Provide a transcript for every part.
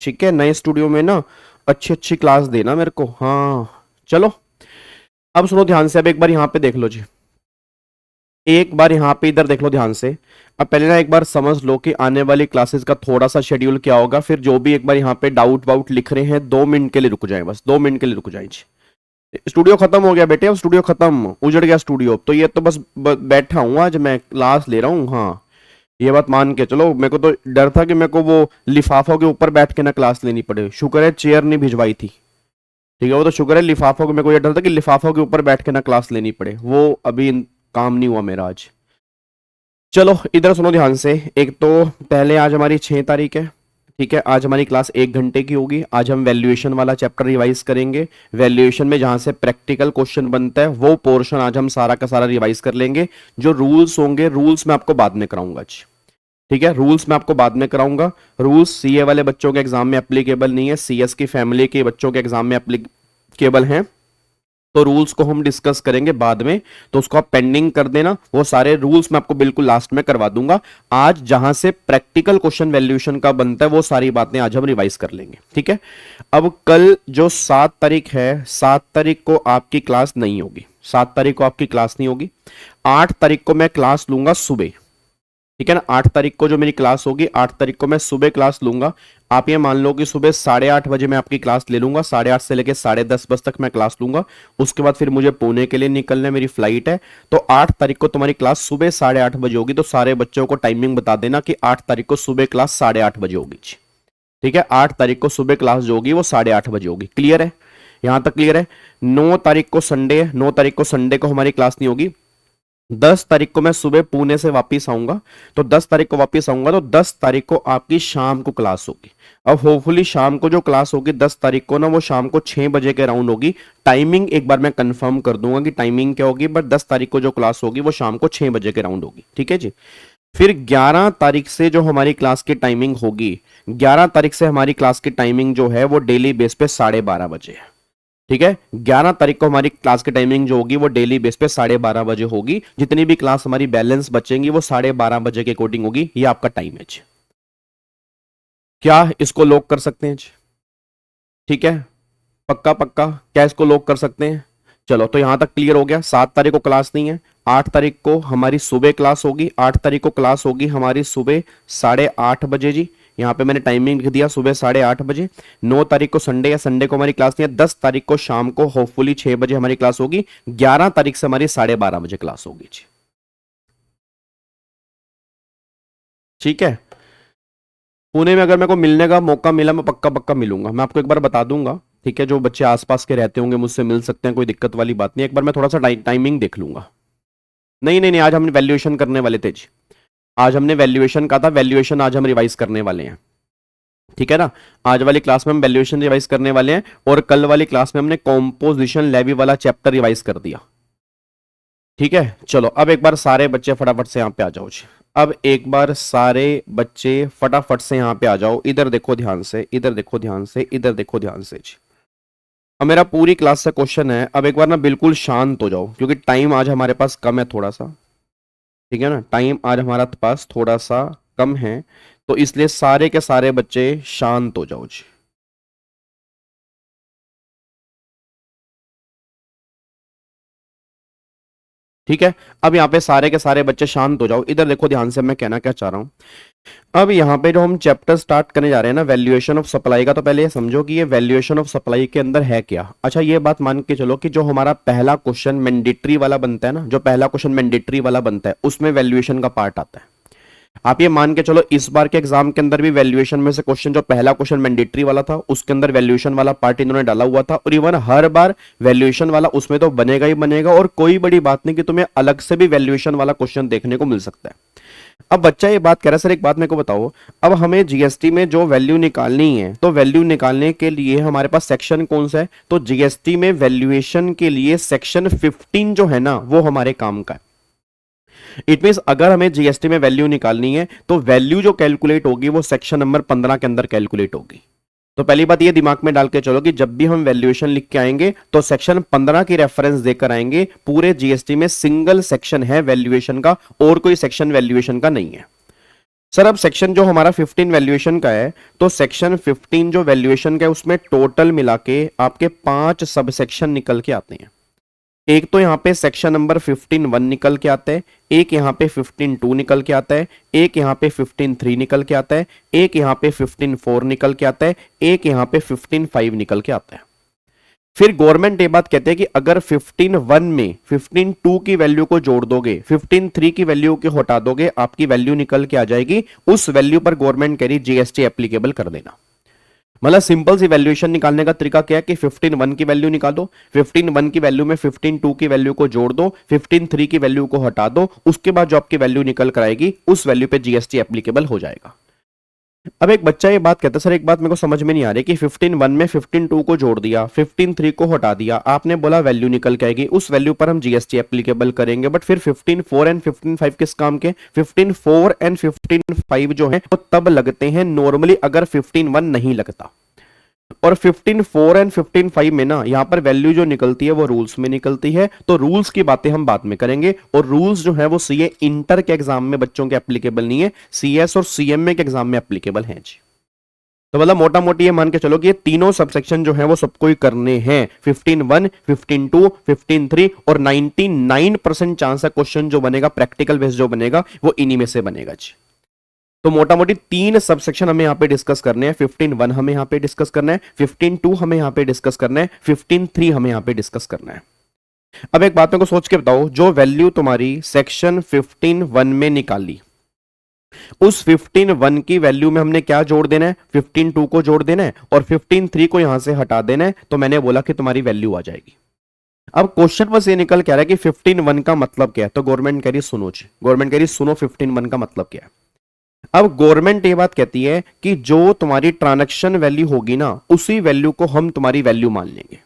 ठीक है, नए स्टूडियो में ना अच्छी अच्छी क्लास देना मेरे को। हाँ चलो, अब सुनो ध्यान से, अब एक बार यहाँ पे देख लो जी, एक बार यहाँ पे इधर देख लो ध्यान से। अब पहले ना एक बार समझ लो कि आने वाली क्लासेस का थोड़ा सा शेड्यूल क्या होगा, फिर जो भी एक बार यहाँ पे डाउट वाउट लिख रहे हैं 2 मिनट के लिए रुक जाए, बस 2 मिनट के लिए रुक जाए जी। स्टूडियो खत्म हो गया बेटे, अब स्टूडियो खत्म, उजड़ गया स्टूडियो, तो ये तो बस बैठा हूँ आज मैं, क्लास ले रहा हूँ। हाँ ये बात मान के चलो, मेरे को तो डर था कि मेरे को वो लिफाफों के ऊपर बैठ के ना क्लास लेनी पड़े, शुक्र है चेयर नहीं भिजवाई थी। ठीक है, वो तो शुक्र है, लिफाफों को, मेरे को ये डर था कि लिफाफों के ऊपर बैठ के ना क्लास लेनी पड़े, वो अभी काम नहीं हुआ मेरा आज। चलो इधर सुनो ध्यान से, एक तो पहले आज हमारी 6 तारीख है, ठीक है, आज हमारी क्लास 1 घंटे की होगी। आज हम वैल्यूएशन वाला चैप्टर रिवाइज करेंगे, वैल्यूएशन में जहां से प्रैक्टिकल क्वेश्चन बनता है वो पोर्शन आज हम सारा का सारा रिवाइज कर लेंगे। जो रूल्स होंगे, रूल्स मैं आपको बाद में कराऊंगा आज, ठीक है, रूल्स मैं आपको बाद में कराऊंगा। रूल्स सीए वाले बच्चों के एग्जाम में एप्लीकेबल नहीं है, सीएस की फैमिली के बच्चों के एग्जाम में एप्लीकेबल हैं, तो रूल्स को हम डिस्कस करेंगे बाद में, तो उसको आप पेंडिंग कर देना, वो सारे रूल्स मैं आपको बिल्कुल लास्ट में करवा दूंगा। आज जहां से प्रैक्टिकल क्वेश्चन वैल्यूएशन का बनता है वो सारी बातें आज हम रिवाइज कर लेंगे, ठीक है। अब कल जो 7 तारीख है, 7 तारीख को आपकी क्लास नहीं होगी, 7 तारीख को आपकी क्लास नहीं होगी। 8 तारीख को मैं क्लास लूंगा सुबह, ठीक है ना, 8 तारीख को जो मेरी क्लास होगी, 8 तारीख को मैं सुबह क्लास लूंगा। आप ये मान लो कि सुबह 8:30 बजे मैं आपकी क्लास ले लूंगा, 8:30 से लेकर 10:30 बजे तक मैं क्लास लूंगा। उसके बाद फिर मुझे पुणे के लिए निकलना है, मेरी फ्लाइट है, तो 8 तारीख को तुम्हारी क्लास सुबह 8:30 बजे होगी। तो सारे बच्चों को टाइमिंग बता देना कि 8 तारीख को सुबह क्लास 8:30 बजे होगी, ठीक है। 8 तारीख को सुबह क्लास जो होगी वो 8:30 बजे होगी, क्लियर है, यहां तक क्लियर है। 9 तारीख को संडे है, 9 तारीख को संडे को हमारी क्लास नहीं होगी। 10 तारीख को मैं सुबह पुणे से वापस आऊंगा, तो 10 तारीख को वापस आऊंगा, तो 10 तारीख को आपकी शाम को क्लास होगी। अब होपफुली शाम को जो क्लास होगी 10 तारीख को ना, वो शाम को 6 बजे के राउंड होगी। टाइमिंग एक बार मैं कंफर्म कर दूंगा कि टाइमिंग क्या होगी, बट 10 तारीख को जो क्लास होगी वो शाम को 6 बजे के राउंड होगी, ठीक है जी। फिर 11 तारीख से जो हमारी क्लास की टाइमिंग होगी, 11 तारीख से हमारी क्लास की टाइमिंग जो है वो डेली बेस पे 12:30 बजे है, ठीक है। 11 तारीख को हमारी क्लास की टाइमिंग जो होगी वो डेली बेस पे 12:30 बजे होगी। जितनी भी क्लास हमारी बैलेंस बचेंगी वो 12:30 बजे के अकॉर्डिंग होगी, ये आपका टाइम है जी। क्या इसको लॉक कर सकते हैं जी, ठीक है, पक्का पक्का, क्या इसको लॉक कर सकते हैं? चलो तो यहां तक क्लियर हो गया। 7 तारीख को क्लास नहीं है, 8 तारीख को हमारी सुबह क्लास होगी, 8 तारीख को क्लास होगी हमारी सुबह 8:30 बजे जी। यहाँ पे मैंने टाइमिंग लिख दिया सुबह 8:30 बजे। 9 तारीख को संडे है, संडे को हमारी क्लास नहीं है। 10 तारीख को शाम को होपफुली 6 बजे हमारी क्लास होगी। 11 तारीख से हमारी 12:30 बजे क्लास होगी जी, ठीक है। पुणे में अगर मेरे को मिलने का मौका मिला, मैं पक्का पक्का मिलूंगा, मैं आपको एक बार बता दूंगा, ठीक है। जो बच्चे आसपास के रहते होंगे मुझसे मिल सकते हैं, कोई दिक्कत वाली बात नहीं है। एक बार मैं थोड़ा सा टाइमिंग देख लूंगा। नहीं नहीं नहीं, आज हम वैल्यूएशन करने वाले थे जी, आज हमने वैल्यूएशन का था, वैल्यूएशन आज हम रिवाइज करने वाले हैं, ठीक है ना। आज वाली क्लास में हम वैल्यूएशन रिवाइज करने वाले हैं, और कल वाली क्लास में हमने कॉम्पोजिशन लेवी वाला चैप्टर रिवाइज कर दिया, ठीक है। चलो अब एक बार सारे बच्चे फटाफट से यहाँ पे आ जाओ जी। अब एक बार सारे बच्चे फटाफट से यहाँ पे आ जाओ, इधर देखो ध्यान से, इधर देखो ध्यान से, इधर देखो ध्यान से जी। अब मेरा पूरी क्लास से क्वेश्चन है, अब एक बार ना बिल्कुल शांत हो जाओ, क्योंकि टाइम आज हमारे पास कम है थोड़ा सा, ठीक है ना, टाइम आज हमारे पास थोड़ा सा कम है, तो इसलिए सारे के सारे बच्चे शांत हो जाओ जी। ठीक है, अब यहाँ पे सारे के सारे बच्चे शांत हो जाओ, इधर देखो ध्यान से, मैं कहना क्या चाह रहा हूँ। अब यहाँ पे जो हम चैप्टर स्टार्ट करने जा रहे हैं ना, वैल्यूएशन ऑफ सप्लाई का, तो पहले ये समझो कि ये वैल्यूएशन ऑफ सप्लाई के अंदर है क्या। अच्छा ये बात मान के चलो कि जो हमारा पहला क्वेश्चन मैंडेटरी वाला बनता है ना, जो पहला क्वेश्चन मैंडेटरी वाला बनता है उसमें वैल्यूएशन का पार्ट आता है। आप ये मान के चलो इस बार के एग्जाम के अंदर भी वैल्यूएशन में से क्वेश्चन, जो पहला क्वेश्चन मैंडेटरी वाला था उसके अंदर वैल्यूएशन वाला पार्ट इन्होंने डाला हुआ था, और इवन हर बार वैल्यूएशन वाला उसमें तो बनेगा ही बनेगा, और कोई बड़ी बात नहीं कि तुम्हें अलग से भी वैल्यूएशन वाला क्वेश्चन देखने को मिल सकता है। अब बच्चा ये बात कह रहा है, सर एक बात मेरे को बताओ, अब हमें जीएसटी में जो वैल्यू निकालनी है, तो वैल्यू निकालने के लिए हमारे पास सेक्शन कौन सा है? तो जीएसटी में वैल्यूएशन के लिए सेक्शन 15 जो है ना, वो हमारे काम का है। इट मींस अगर हमें जीएसटी में वैल्यू निकालनी है तो वैल्यू जो कैलकुलेट होगी वो सेक्शन नंबर 15 के अंदर कैलकुलेट होगी। तो पहली बात ये दिमाग में डाल के चलो कि जब भी हम वैल्यूएशन लिख के आएंगे तो सेक्शन 15 की रेफरेंस देकर आएंगे। पूरे जीएसटी में सिंगल सेक्शन है वैल्यूएशन का, और कोई सेक्शन वैल्यूएशन का नहीं है। सर अब सेक्शन जो हमारा 15 वैल्यूएशन का है, तो सेक्शन 15 जो वैल्यूएशन का है उसमें टोटल मिला के आपके 5 सब सेक्शन निकल के आते हैं। एक तो यहाँ पे सेक्शन नंबर 15(1) निकल के आता है, एक यहाँ पे 15(2) निकल के आता है, एक यहाँ पे 15(3) निकल के आता है, एक यहाँ पे 15(4) निकल के आता है, एक यहाँ पे 15(5) निकल के आता है। फिर गवर्नमेंट ये बात कहते हैं कि अगर 15(1) में 15(2) की वैल्यू को जोड़ दोगे, 15(3) की वैल्यू को हटा दोगे, आपकी वैल्यू निकल के आ जाएगी। उस वैल्यू पर गवर्नमेंट कह रही जीएसटी एप्लीकेबल कर देना। मतलब सिंपल सी वैल्यूएशन निकालने का तरीका क्या है कि 15(1) की वैल्यू निकालो, 15(1) की वैल्यू में 15(2) की वैल्यू को जोड़ दो, 15(3) की वैल्यू को हटा दो, उसके बाद जो आपकी वैल्यू निकल कर आएगी उस वैल्यू पे जीएसटी एप्लीकेबल हो जाएगा। अब एक बच्चा ये बात कहता है सर एक बात मेरे को समझ में नहीं आ रही कि 15(1) में 15(2) को जोड़ दिया, 15(3) को हटा दिया, आपने बोला वैल्यू निकल के आएगी, उस वैल्यू पर हम जीएसटी एप्लीकेबल करेंगे, बट फिर 15(4) एंड 15(5) किस काम के? 15(4) एंड 15(5) जो है वो तब लगते हैं नॉर्मली अगर 15(1) नहीं लगता। और 15(4) एंड 15(5) में ना यहां पर वैल्यू जो निकलती है वो रूल्स में निकलती है, तो रूल्स की बातें हम बाद में करेंगे। और रूल्स जो है वो सीए इंटर के एग्जाम में बच्चों के एप्लीकेबल नहीं है, सीएस और सीएमए के एग्जाम में एप्लीकेबल है जी। तो मतलब मोटा मोटी ये मान के चलो कि ये तीनों सबसेक्शन जो है वो सबको ही करने हैं, 15(1), 15(2), 15(3 और 99% चांस है क्वेश्चन जो बनेगा प्रैक्टिकल बेस्ड जो बनेगा वो इन्हीं में से बनेगा जी। तो मोटा मोटी 3 सबसेक्शन हमें यहां पे डिस्कस करने हैं। 15(1) हमें यहां पे डिस्कस करना है, 15(2) हमें यहां पे डिस्कस करना है, 15(3) हमें यहां पे डिस्कस करना है। अब एक बात को सोच के बताओ, जो वैल्यू तुम्हारी सेक्शन 15(1) में निकाली, उस 15(1) की वैल्यू में हमने क्या जोड़ देना है? 15(2) को जोड़ देना है और 15(3) को यहां से हटा देना है, तो मैंने बोला कि तुम्हारी वैल्यू आ जाएगी। अब क्वेश्चन बस ये निकल के आ रहा है कि 15(1) का मतलब क्या है, तो गवर्नमेंट कह रही सुनो जी, गवर्नमेंट कह रही सुनो 15(1) का मतलब क्या है। अब गवर्नमेंट ये बात कहती है कि जो तुम्हारी ट्रांजैक्शन वैल्यू होगी ना, उसी वैल्यू को हम तुम्हारी वैल्यू मान लेंगे।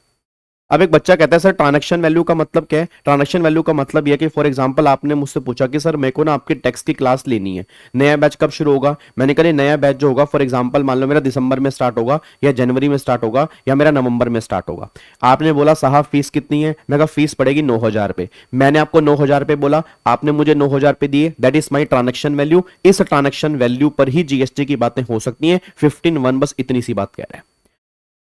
अब एक बच्चा कहता है सर ट्रांजैक्शन वैल्यू का मतलब क्या है? ट्रांजैक्शन वैल्यू का मतलब यह कि फॉर एग्जांपल आपने मुझसे पूछा कि सर मेरे को ना आपके टैक्स की क्लास लेनी है, नया बैच कब शुरू होगा? मैंने कहा नया बैच जो होगा फॉर एग्जांपल मान लो मेरा दिसंबर में स्टार्ट होगा या जनवरी में स्टार्ट होगा या मेरा नवंबर में स्टार्ट होगा। आपने बोला साहब फीस कितनी है? मैं कहा फीस पड़ेगी 9,000 रुपए। मैंने आपको 9,000 रुपए बोला, आपने मुझे 9,000 रुपए दिए, that is my transaction value. इस ट्रांजैक्शन वैल्यू पर ही जीएसटी की बातें हो सकती हैं। 15(1) बस इतनी सी बात कह रहा है।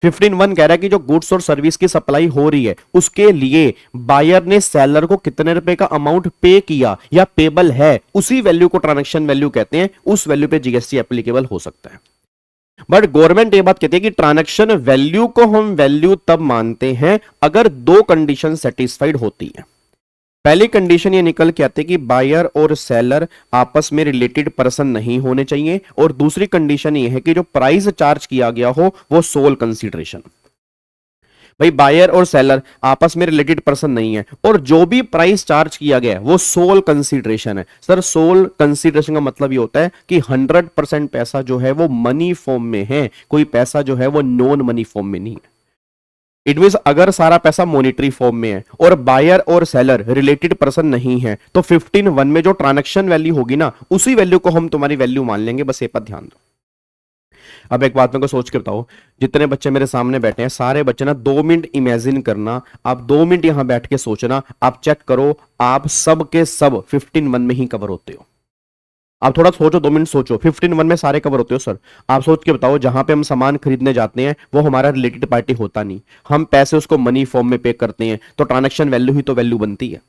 15(1) कह रहा है कि जो गुड्स और सर्विस की सप्लाई हो रही है उसके लिए बायर ने सेलर को कितने रुपए का अमाउंट पे किया या पेबल है, उसी वैल्यू को ट्रांजैक्शन वैल्यू कहते हैं। उस वैल्यू पे जीएसटी एप्लीकेबल हो सकता है। बट गवर्नमेंट ये बात कहती है कि ट्रांजैक्शन वैल्यू को हम वैल्यू तब मानते हैं अगर 2 कंडीशन सेटिस्फाइड होती है। पहली कंडीशन ये निकल के आती है कि बायर और सेलर आपस में रिलेटेड पर्सन नहीं होने चाहिए, और दूसरी कंडीशन ये है कि जो प्राइस चार्ज किया गया हो वो सोल कंसीडरेशन। भाई बायर और सेलर आपस में रिलेटेड पर्सन नहीं है और जो भी प्राइस चार्ज किया गया है वो सोल कंसीडरेशन है। सर सोल कंसीडरेशन का मतलब ये होता है कि 100% पैसा जो है वो मनी फॉर्म में है, कोई पैसा जो है वो नॉन मनी फॉर्म में नहीं है। इट मींस अगर सारा पैसा मॉनिटरी फॉर्म में है और बायर और सेलर रिलेटेड पर्सन नहीं है, तो 15(1) में जो ट्रांजैक्शन वैल्यू होगी ना, उसी वैल्यू को हम तुम्हारी वैल्यू मान लेंगे। बस ये पर ध्यान दो। अब एक बात मेरे को सोच के बताओ, जितने बच्चे मेरे सामने बैठे हैं सारे बच्चे ना 2 मिनट इमेजिन करना, आप 2 मिनट यहां बैठ के सोचना, आप चेक करो आप सब के सब 15(1) में ही कवर होते हो। आप थोड़ा सोचो, 2 मिनट सोचो, 15(1) में सारे कवर होते हो सर? आप सोच के बताओ, जहां पे हम सामान खरीदने जाते हैं वो हमारा रिलेटेड पार्टी होता नहीं, हम पैसे उसको मनी फॉर्म में पे करते हैं, तो ट्रांजैक्शन वैल्यू ही तो वैल्यू बनती है।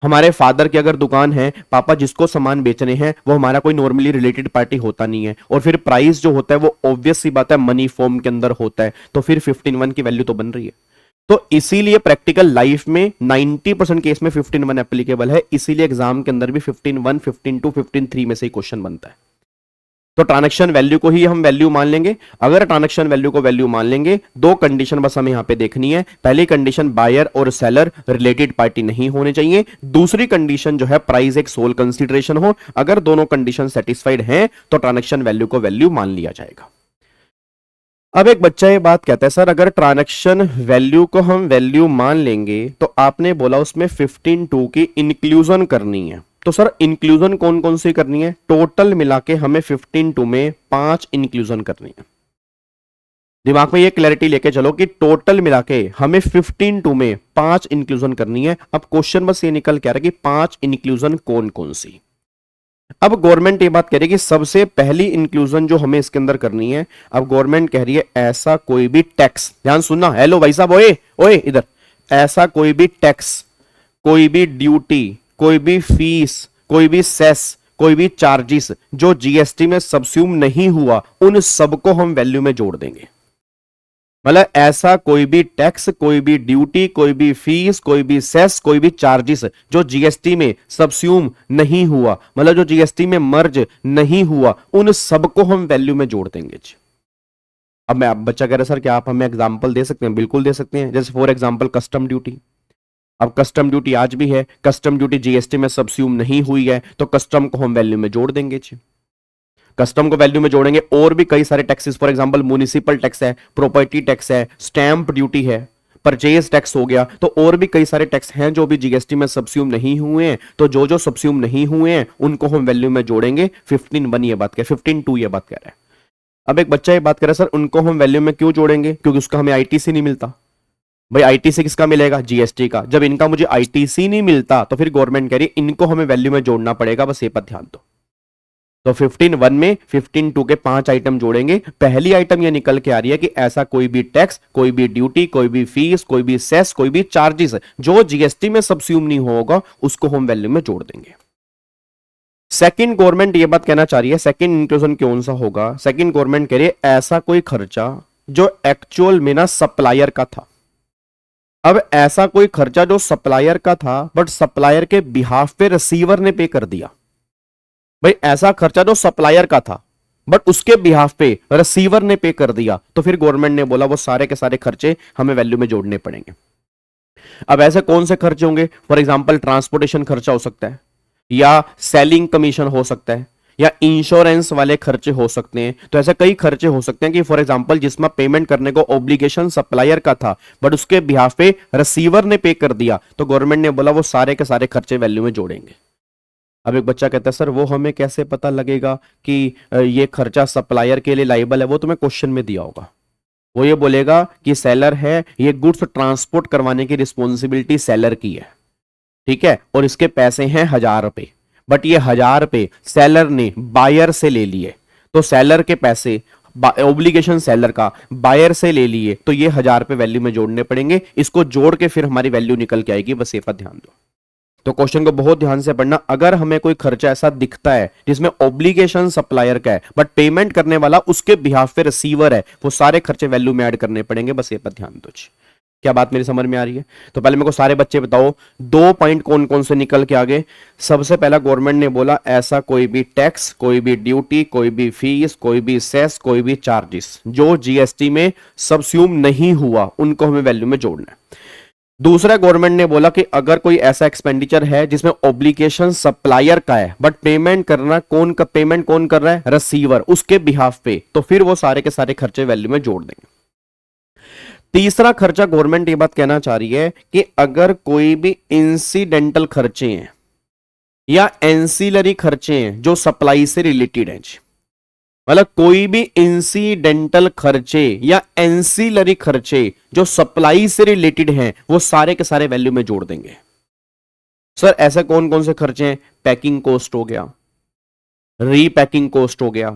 हमारे फादर की अगर दुकान है, पापा जिसको सामान बेचने हैं वो हमारा कोई नॉर्मली रिलेटेड पार्टी होता नहीं है, और फिर प्राइस जो होता है वो ऑब्वियस सी बात है मनी फॉर्म के अंदर होता है, तो फिर 15(1) की वैल्यू तो बन रही है। तो इसीलिए प्रैक्टिकल लाइफ में 90% केस में 15(1) एप्लीकेबल है, इसीलिए एग्जाम के अंदर भी 15(1), 15(2), 15(3) में से ही क्वेश्चन बनता है। तो ट्रांजैक्शन वैल्यू को ही हम वैल्यू मान लेंगे। अगर ट्रांजैक्शन वैल्यू को वैल्यू मान लेंगे, 2 कंडीशन बस हमें यहां पे देखनी है। पहली कंडीशन बायर और सेलर रिलेटेड पार्टी नहीं होने चाहिए, दूसरी कंडीशन जो है प्राइस एक सोल कंसीडरेशन हो। अगर दोनों कंडीशन सेटिस्फाइड हैं तो ट्रांजैक्शन वैल्यू को वैल्यू मान लिया जाएगा। अब एक बच्चा ये बात कहता है सर अगर ट्रांजैक्शन वैल्यू को हम वैल्यू मान लेंगे तो आपने बोला उसमें 15(2) की इंक्लूजन करनी है, तो सर इंक्लूजन कौन कौन सी करनी है? टोटल मिला के हमें 15(2) में 5 इंक्लूजन करनी है। दिमाग में ये क्लैरिटी लेके चलो कि टोटल मिला के हमें 15(2) में 5 इंक्लूजन करनी है। अब क्वेश्चन बस ये निकल के आ रहा है कि 5 इंक्लूजन कौन कौन सी। अब गवर्नमेंट ये बात कह रही है कि सबसे पहली इंक्लूजन जो हमें इसके अंदर करनी है, अब गवर्नमेंट कह रही है ऐसा कोई भी टैक्स, ध्यान सुनना, हेलो भाई साहब, ओए ओए इधर, ऐसा कोई भी टैक्स, कोई भी ड्यूटी, कोई भी फीस, कोई भी सेस, कोई भी चार्जेस जो जीएसटी में सबस्यूम नहीं हुआ, उन सबको हम वैल्यू में जोड़ देंगे। मतलब ऐसा कोई भी टैक्स, कोई भी ड्यूटी, कोई भी फीस, कोई भी सेस, कोई भी चार्जेस जो जीएसटी में सबस्यूम नहीं हुआ, मतलब जो जीएसटी में मर्ज नहीं हुआ, उन सबको हम वैल्यू में जोड़ देंगे जी। अब मैं, अब बच्चा कह रहा है सर क्या आप हमें एग्जांपल दे सकते हैं? बिल्कुल दे सकते हैं। जैसे फॉर एग्जांपल कस्टम ड्यूटी। अब कस्टम ड्यूटी आज भी है, कस्टम ड्यूटी जीएसटी में सबस्यूम नहीं हुई है, तो कस्टम को हम वैल्यू में जोड़ देंगे जी। कस्टम को वैल्यू में जोड़ेंगे। और भी कई सारे taxes, for example municipal tax है, प्रॉपर्टी टैक्स है, स्टैंप ड्यूटी है, परचेज टैक्स हो गया, तो और भी कई सारे टैक्स हैं जो भी जीएसटी में सबस्यूम नहीं हुए हैं, तो जो जो सबस्यूम नहीं हुए हैं उनको हम वैल्यू में जोड़ेंगे। 15(1) ये बात कह, 15(2) ये बात कह रहा है। अब एक बच्चा ये बात कर रहा है सर उनको हम वैल्यू में क्यों जोड़ेंगे? क्योंकि उसका हमें आईटीसी नहीं मिलता। भाई आईटीसी किसका मिलेगा? जीएसटी का। जब इनका मुझे आईटीसी नहीं मिलता तो फिर गवर्नमेंट कह रही है इनको हमें वैल्यू में जोड़ना पड़ेगा, बस ये पर ध्यान दो। तो 15(1) में 15(2) के 5 आइटम जोड़ेंगे। पहली आइटम ये निकल के आ रही है कि ऐसा कोई भी टैक्स, कोई भी ड्यूटी, कोई भी फीस, कोई भी सेस, कोई भी चार्जेस जो जीएसटी में सबस्यूम नहीं होगा, उसको हम वैल्यू में जोड़ देंगे। सेकंड, गवर्नमेंट ये बात कहना चाह रही है, सेकंड इंक्लूजन कौन सा होगा? सेकंड गवर्नमेंट कह रही है ऐसा कोई खर्चा जो एक्चुअल में ना सप्लायर का था। अब ऐसा कोई खर्चा जो सप्लायर का था बट सप्लायर के बिहाफ पे रिसीवर ने पे कर दिया। भाई ऐसा खर्चा जो सप्लायर का था बट उसके बिहाफ पे रिसीवर ने पे कर दिया, तो फिर गवर्नमेंट ने बोला वो सारे के सारे खर्चे हमें वैल्यू में जोड़ने पड़ेंगे। अब ऐसे कौन से खर्चे होंगे? फॉर एग्जांपल ट्रांसपोर्टेशन खर्चा हो सकता है, या सेलिंग कमीशन हो सकता है, या इंश्योरेंस वाले खर्चे हो सकते हैं। तो ऐसे कई खर्चे हो सकते हैं कि फॉर एग्जांपल जिसमें पेमेंट करने को ऑब्लिगेशन सप्लायर का था बट उसके बिहाफ पे रिसीवर ने पे कर दिया, तो गवर्नमेंट ने बोला वो सारे के सारे खर्चे वैल्यू में जोड़ेंगे। अब एक बच्चा कहता है सर वो हमें कैसे पता लगेगा कि ये खर्चा सप्लायर के लिए लाइबल है? वो तुम्हें क्वेश्चन में दिया होगा। वो ये बोलेगा कि सेलर है, ये गुड्स ट्रांसपोर्ट करवाने की रिस्पॉन्सिबिलिटी सेलर की है, ठीक है, और इसके पैसे हैं 1000 रुपए, बट ये 1000 रुपए सेलर ने बायर से ले लिए, तो सेलर के पैसे ऑब्लिगेशन सेलर का बायर से ले लिए, तो ये 1000 रुपए वैल्यू में जोड़ने पड़ेंगे। इसको जोड़ के फिर हमारी वैल्यू निकल के आएगी, बस ये पर ध्यान दो। तो क्वेश्चन को बहुत ध्यान से पढ़ना। अगर हमें कोई खर्चा ऐसा दिखता है जिसमें ऑब्लिगेशन सप्लायर का है बट पेमेंट करने वाला उसके बिहाफ पे रिसीवर है, वो सारे खर्चे वैल्यू में ऐड करने पड़ेंगे, बस ये पर ध्यान दो। क्या बात मेरी समझ में आ रही है? तो पहले मेरे को सारे बच्चे बताओ 2 पॉइंट कौन कौन से निकल के आगे। सबसे पहला गवर्नमेंट ने बोला ऐसा कोई भी टैक्स, कोई भी ड्यूटी, कोई भी फीस, कोई भी सेस, कोई भी चार्जेस जो जीएसटी में सबस्यूम नहीं हुआ, उनको हमें वैल्यू में जोड़ना है। दूसरा, गवर्नमेंट ने बोला कि अगर कोई ऐसा एक्सपेंडिचर है जिसमें ऑब्लिगेशन सप्लायर का है बट पेमेंट कौन कर रहा है? रिसीवर, उसके बिहाफ पे, तो फिर वो सारे के सारे खर्चे वैल्यू में जोड़ देंगे। तीसरा खर्चा, गवर्नमेंट ये बात कहना चाह रही है कि अगर कोई भी इंसिडेंटल खर्चे हैं या एंसिलरी खर्चे हैं जो सप्लाई से रिलेटेड हैं, मतलब कोई भी इंसिडेंटल खर्चे या एंसिलरी खर्चे जो सप्लाई से रिलेटेड हैं, वो सारे के सारे वैल्यू में जोड़ देंगे। सर ऐसे कौन कौन से खर्चे हैं? पैकिंग कॉस्ट हो गया, रीपैकिंग कॉस्ट हो गया,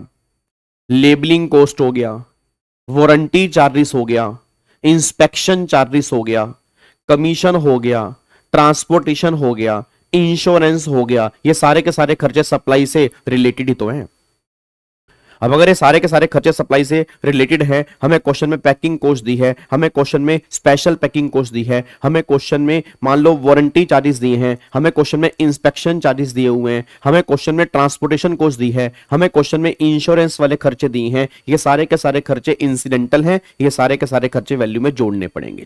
लेबलिंग कॉस्ट हो गया, वारंटी चार्जेस हो गया, इंस्पेक्शन चार्जेस हो गया, कमीशन हो गया, ट्रांसपोर्टेशन हो गया, इंश्योरेंस हो गया। ये सारे के सारे खर्चे सप्लाई से रिलेटेड ही तो हैं। अब अगर ये सारे के सारे खर्चे सप्लाई से रिलेटेड हैं, हमें क्वेश्चन में पैकिंग कॉस्ट दी है, हमें क्वेश्चन में स्पेशल पैकिंग कॉस्ट दी है, हमें क्वेश्चन में मान लो वारंटी चार्जेस दिए हैं, हमें क्वेश्चन में इंस्पेक्शन चार्जेस दिए हुए हैं, हमें क्वेश्चन में ट्रांसपोर्टेशन कॉस्ट दी है, हमें क्वेश्चन में इंश्योरेंस वाले खर्चे दिए हैं, ये सारे के सारे खर्चे इंसिडेंटल हैं, ये सारे के सारे खर्चे वैल्यू में जोड़ने पड़ेंगे।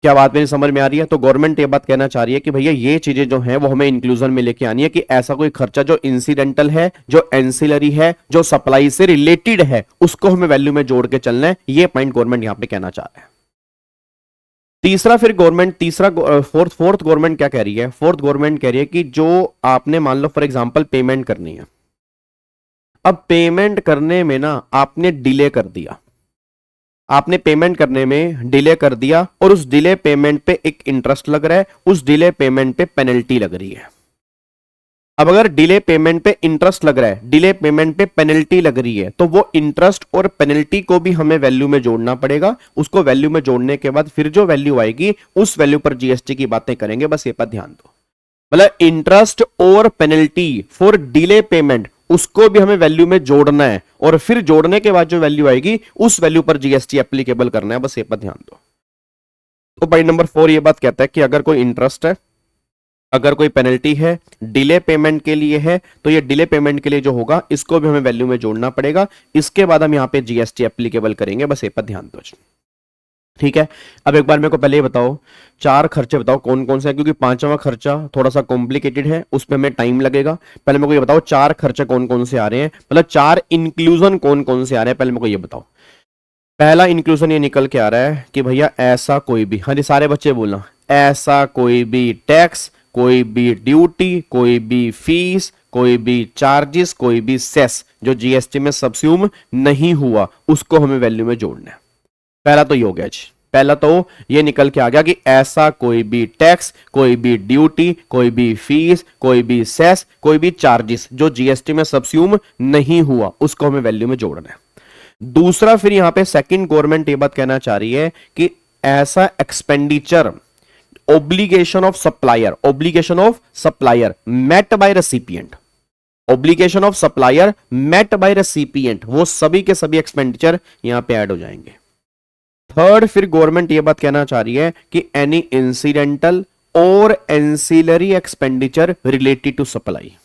क्या बात मेरी समझ में आ रही है? तो गवर्नमेंट ये बात कहना चाह रही है कि भैया ये चीजें जो हैं वो हमें इंक्लूजन में लेके आनी है कि ऐसा कोई खर्चा जो इंसिडेंटल है, जो एंसिलरी है, जो सप्लाई से रिलेटेड है, उसको हमें वैल्यू में जोड़ के चलना है। ये पॉइंट गवर्नमेंट यहां पे कहना चाह रहा है। फोर्थ गवर्नमेंट क्या कह रही है? फोर्थ गवर्नमेंट कह रही है कि जो आपने मान लो फॉर एग्जांपल पेमेंट करनी है, अब पेमेंट करने में ना आपने डिले कर दिया, आपने पेमेंट करने में डिले कर दिया और उस डिले पेमेंट पे एक इंटरेस्ट लग रहा है, उस डिले पेमेंट पे पेनल्टी लग रही है। अब अगर डिले पेमेंट पे इंटरेस्ट लग रहा है, डिले पेमेंट पे पेनल्टी लग रही है, तो वो इंटरेस्ट और पेनल्टी को भी हमें वैल्यू में जोड़ना पड़ेगा। उसको वैल्यू में जोड़ने के बाद फिर जो वैल्यू आएगी उस वैल्यू पर जीएसटी की बातें करेंगे, बस ये पर ध्यान दो। मतलब इंटरेस्ट और पेनल्टी फॉर डिले पेमेंट उसको भी हमें वैल्यू में जोड़ना है, और फिर जोड़ने के बाद जो वैल्यू आएगी उस वैल्यू पर जीएसटी एप्लीकेबल करना है, बस ये पर ध्यान दो। तो पॉइंट नंबर 4 ये बात कहता है कि अगर कोई इंटरेस्ट है, अगर कोई पेनल्टी है, डिले पेमेंट के लिए है, तो ये डिले पेमेंट के लिए जो होगा इसको भी हमें वैल्यू में जोड़ना पड़ेगा। इसके बाद हम यहां पे जीएसटी एप्लीकेबल करेंगे, बस ये पर ध्यान दो। ठीक है, अब एक बार मेरे को पहले ये बताओ, 4 खर्चे बताओ कौन कौन से हैं, क्योंकि 5वां खर्चा थोड़ा सा कॉम्प्लिकेटेड है, उसमें हमें टाइम लगेगा। पहले मेरे को ये बताओ 4 खर्चे कौन कौन से आ रहे हैं, मतलब 4 इंक्लूजन कौन कौन से आ रहे हैं, पहले मेरे को ये बताओ। पहला इंक्लूजन ये निकल के आ रहा है कि भैया ऐसा कोई भी, हाँ जी सारे बच्चे बोलना, ऐसा कोई भी टैक्स, कोई भी ड्यूटी, कोई भी फीस, कोई भी चार्जेस, कोई भी सेस जो जीएसटी में सबस्यूम नहीं हुआ उसको हमें वैल्यू में जोड़ना है। पहला तो ये हो गया जी, पहला तो ये निकल के आ गया कि ऐसा कोई भी टैक्स, कोई भी ड्यूटी, कोई भी फीस, कोई भी सेस, कोई भी चार्जेस जो जीएसटी में सबस्यूम नहीं हुआ उसको हमें वैल्यू में जोड़ना है। दूसरा फिर यहां पे सेकंड गवर्नमेंट ये बात कहना चाह रही है कि ऐसा expenditure, obligation of supplier met by recipient, obligation of supplier met by recipient, वो सभी के सभी एक्सपेंडिचर यहां पे ऐड हो जाएंगे। थर्ड फिर गवर्नमेंट ये बात कहना चाह रही है कि एनी इंसिडेंटल और ancillary expenditure related to supply,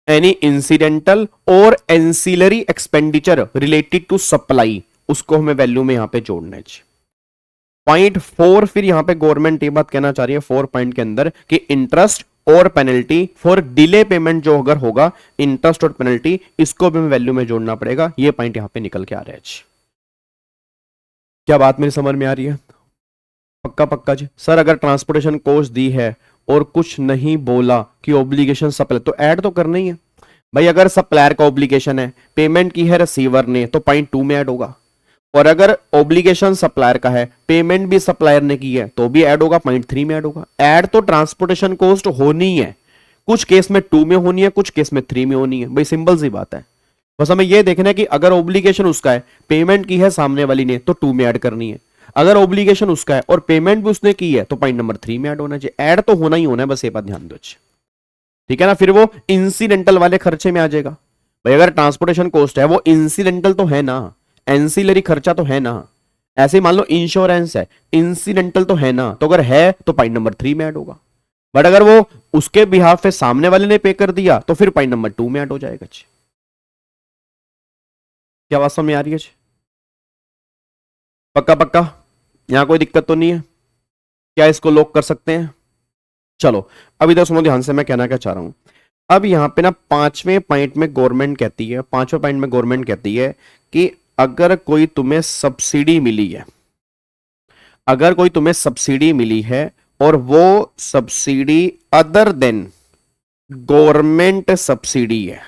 any incidental और ancillary expenditure related to supply उसको हमें वैल्यू में यहां पे जोड़ना है। पॉइंट 4 फिर यहां पे गवर्नमेंट ये बात कहना चाह रही है 4 पॉइंट के अंदर कि इंटरेस्ट और पेनल्टी फॉर डिले पेमेंट जो अगर होगा, इंटरेस्ट और पेनल्टी इसको भी हमें वैल्यू में जोड़ना पड़ेगा। ये पॉइंट यहां पे निकल के आ रहे हैं। क्या बात मेरी समझ में आ रही है? पक्का पक्का जी। सर अगर ट्रांसपोर्टेशन कॉस्ट दी है और कुछ नहीं बोला कि ऑब्लिगेशन सप्लाई, तो ऐड तो करना ही है भाई। अगर सप्लायर का ऑब्लिगेशन है, पेमेंट की है रिसीवर ने, तो पॉइंट 2 में ऐड होगा। और अगर ऑब्लिगेशन सप्लायर का है, पेमेंट भी सप्लायर ने की है, तो भी ऐड होगा, पॉइंट 3 में ऐड होगा। ऐड तो ट्रांसपोर्टेशन कॉस्ट होनी है, कुछ केस में 2 में होनी है, कुछ केस में 3 में होनी है, भाई सिंपल सी बात है। बस हमें यह देखना है कि अगर ऑब्लिगेशन उसका है, पेमेंट की है सामने वाली ने, तो 2 में ऐड करनी है। अगर ऑब्लिगेशन उसका है और पेमेंट भी उसने की है, तो पॉइंट नंबर 3 में ऐड होना चाहिए। ऐड तो होना ही होना है, बस ये बात ध्यान दो। ठीक है ना, फिर वो इंसिडेंटल वाले खर्चे में आ जाएगा। भाई अगर ट्रांसपोर्टेशन कॉस्ट है, वो इंसिडेंटल तो है ना, एंसिलरी खर्चा तो है ना। ऐसे मान लो इंश्योरेंस है, इंसिडेंटल तो है ना, तो अगर है तो पॉइंट नंबर 3 में ऐड होगा। बट अगर वो उसके बिहाफ पे सामने वाले ने पे कर दिया, तो फिर पॉइंट नंबर 2 में ऐड हो जाएगा। क्या बात समझ में आ रही है? पक्का पक्का, यहां कोई दिक्कत तो नहीं है? क्या इसको लॉक कर सकते हैं? चलो अब इधर सुनो ध्यान से, मैं कहना क्या चाह रहा हूं। अब यहां पे ना 5वें पॉइंट में गवर्नमेंट कहती है, 5वें पॉइंट में गवर्नमेंट कहती है कि अगर कोई तुम्हें सब्सिडी मिली है, अगर कोई तुम्हें सब्सिडी मिली है और वो subsidy other than government subsidy है,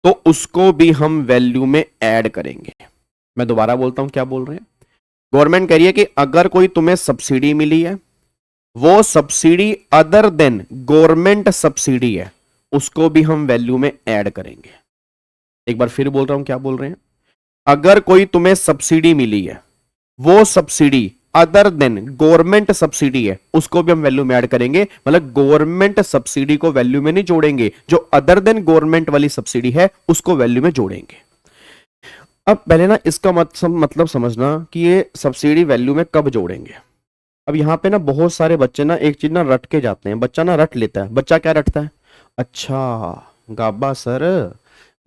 तो उसको भी हम वैल्यू में ऐड करेंगे। मैं दोबारा बोलता हूं, क्या बोल रहे हैं? गवर्नमेंट कह रही है कि अगर कोई तुम्हें सब्सिडी मिली है, वो subsidy other than government subsidy है, उसको भी हम वैल्यू में ऐड करेंगे। एक बार फिर बोल रहा हूं, क्या बोल रहे हैं? अगर कोई तुम्हें सब्सिडी मिली है, वो subsidy other than government subsidy है, उसको भी हम वैल्यू में ऐड करेंगे। मतलब गवर्नमेंट सब्सिडी को वैल्यू में नहीं जोड़ेंगे, जो अदर देन गवर्नमेंट वाली सब्सिडी है उसको वैल्यू में जोड़ेंगे। अब पहले ना इसका मतलब समझना कि ये सब्सिडी वैल्यू में कब जोड़ेंगे। अब यहां पे ना बहुत सारे बच्चे ना एक चीज ना रट के जाते हैं। बच्चा ना रट लेता है। बच्चा क्या रटता है? अच्छा गाबा सर,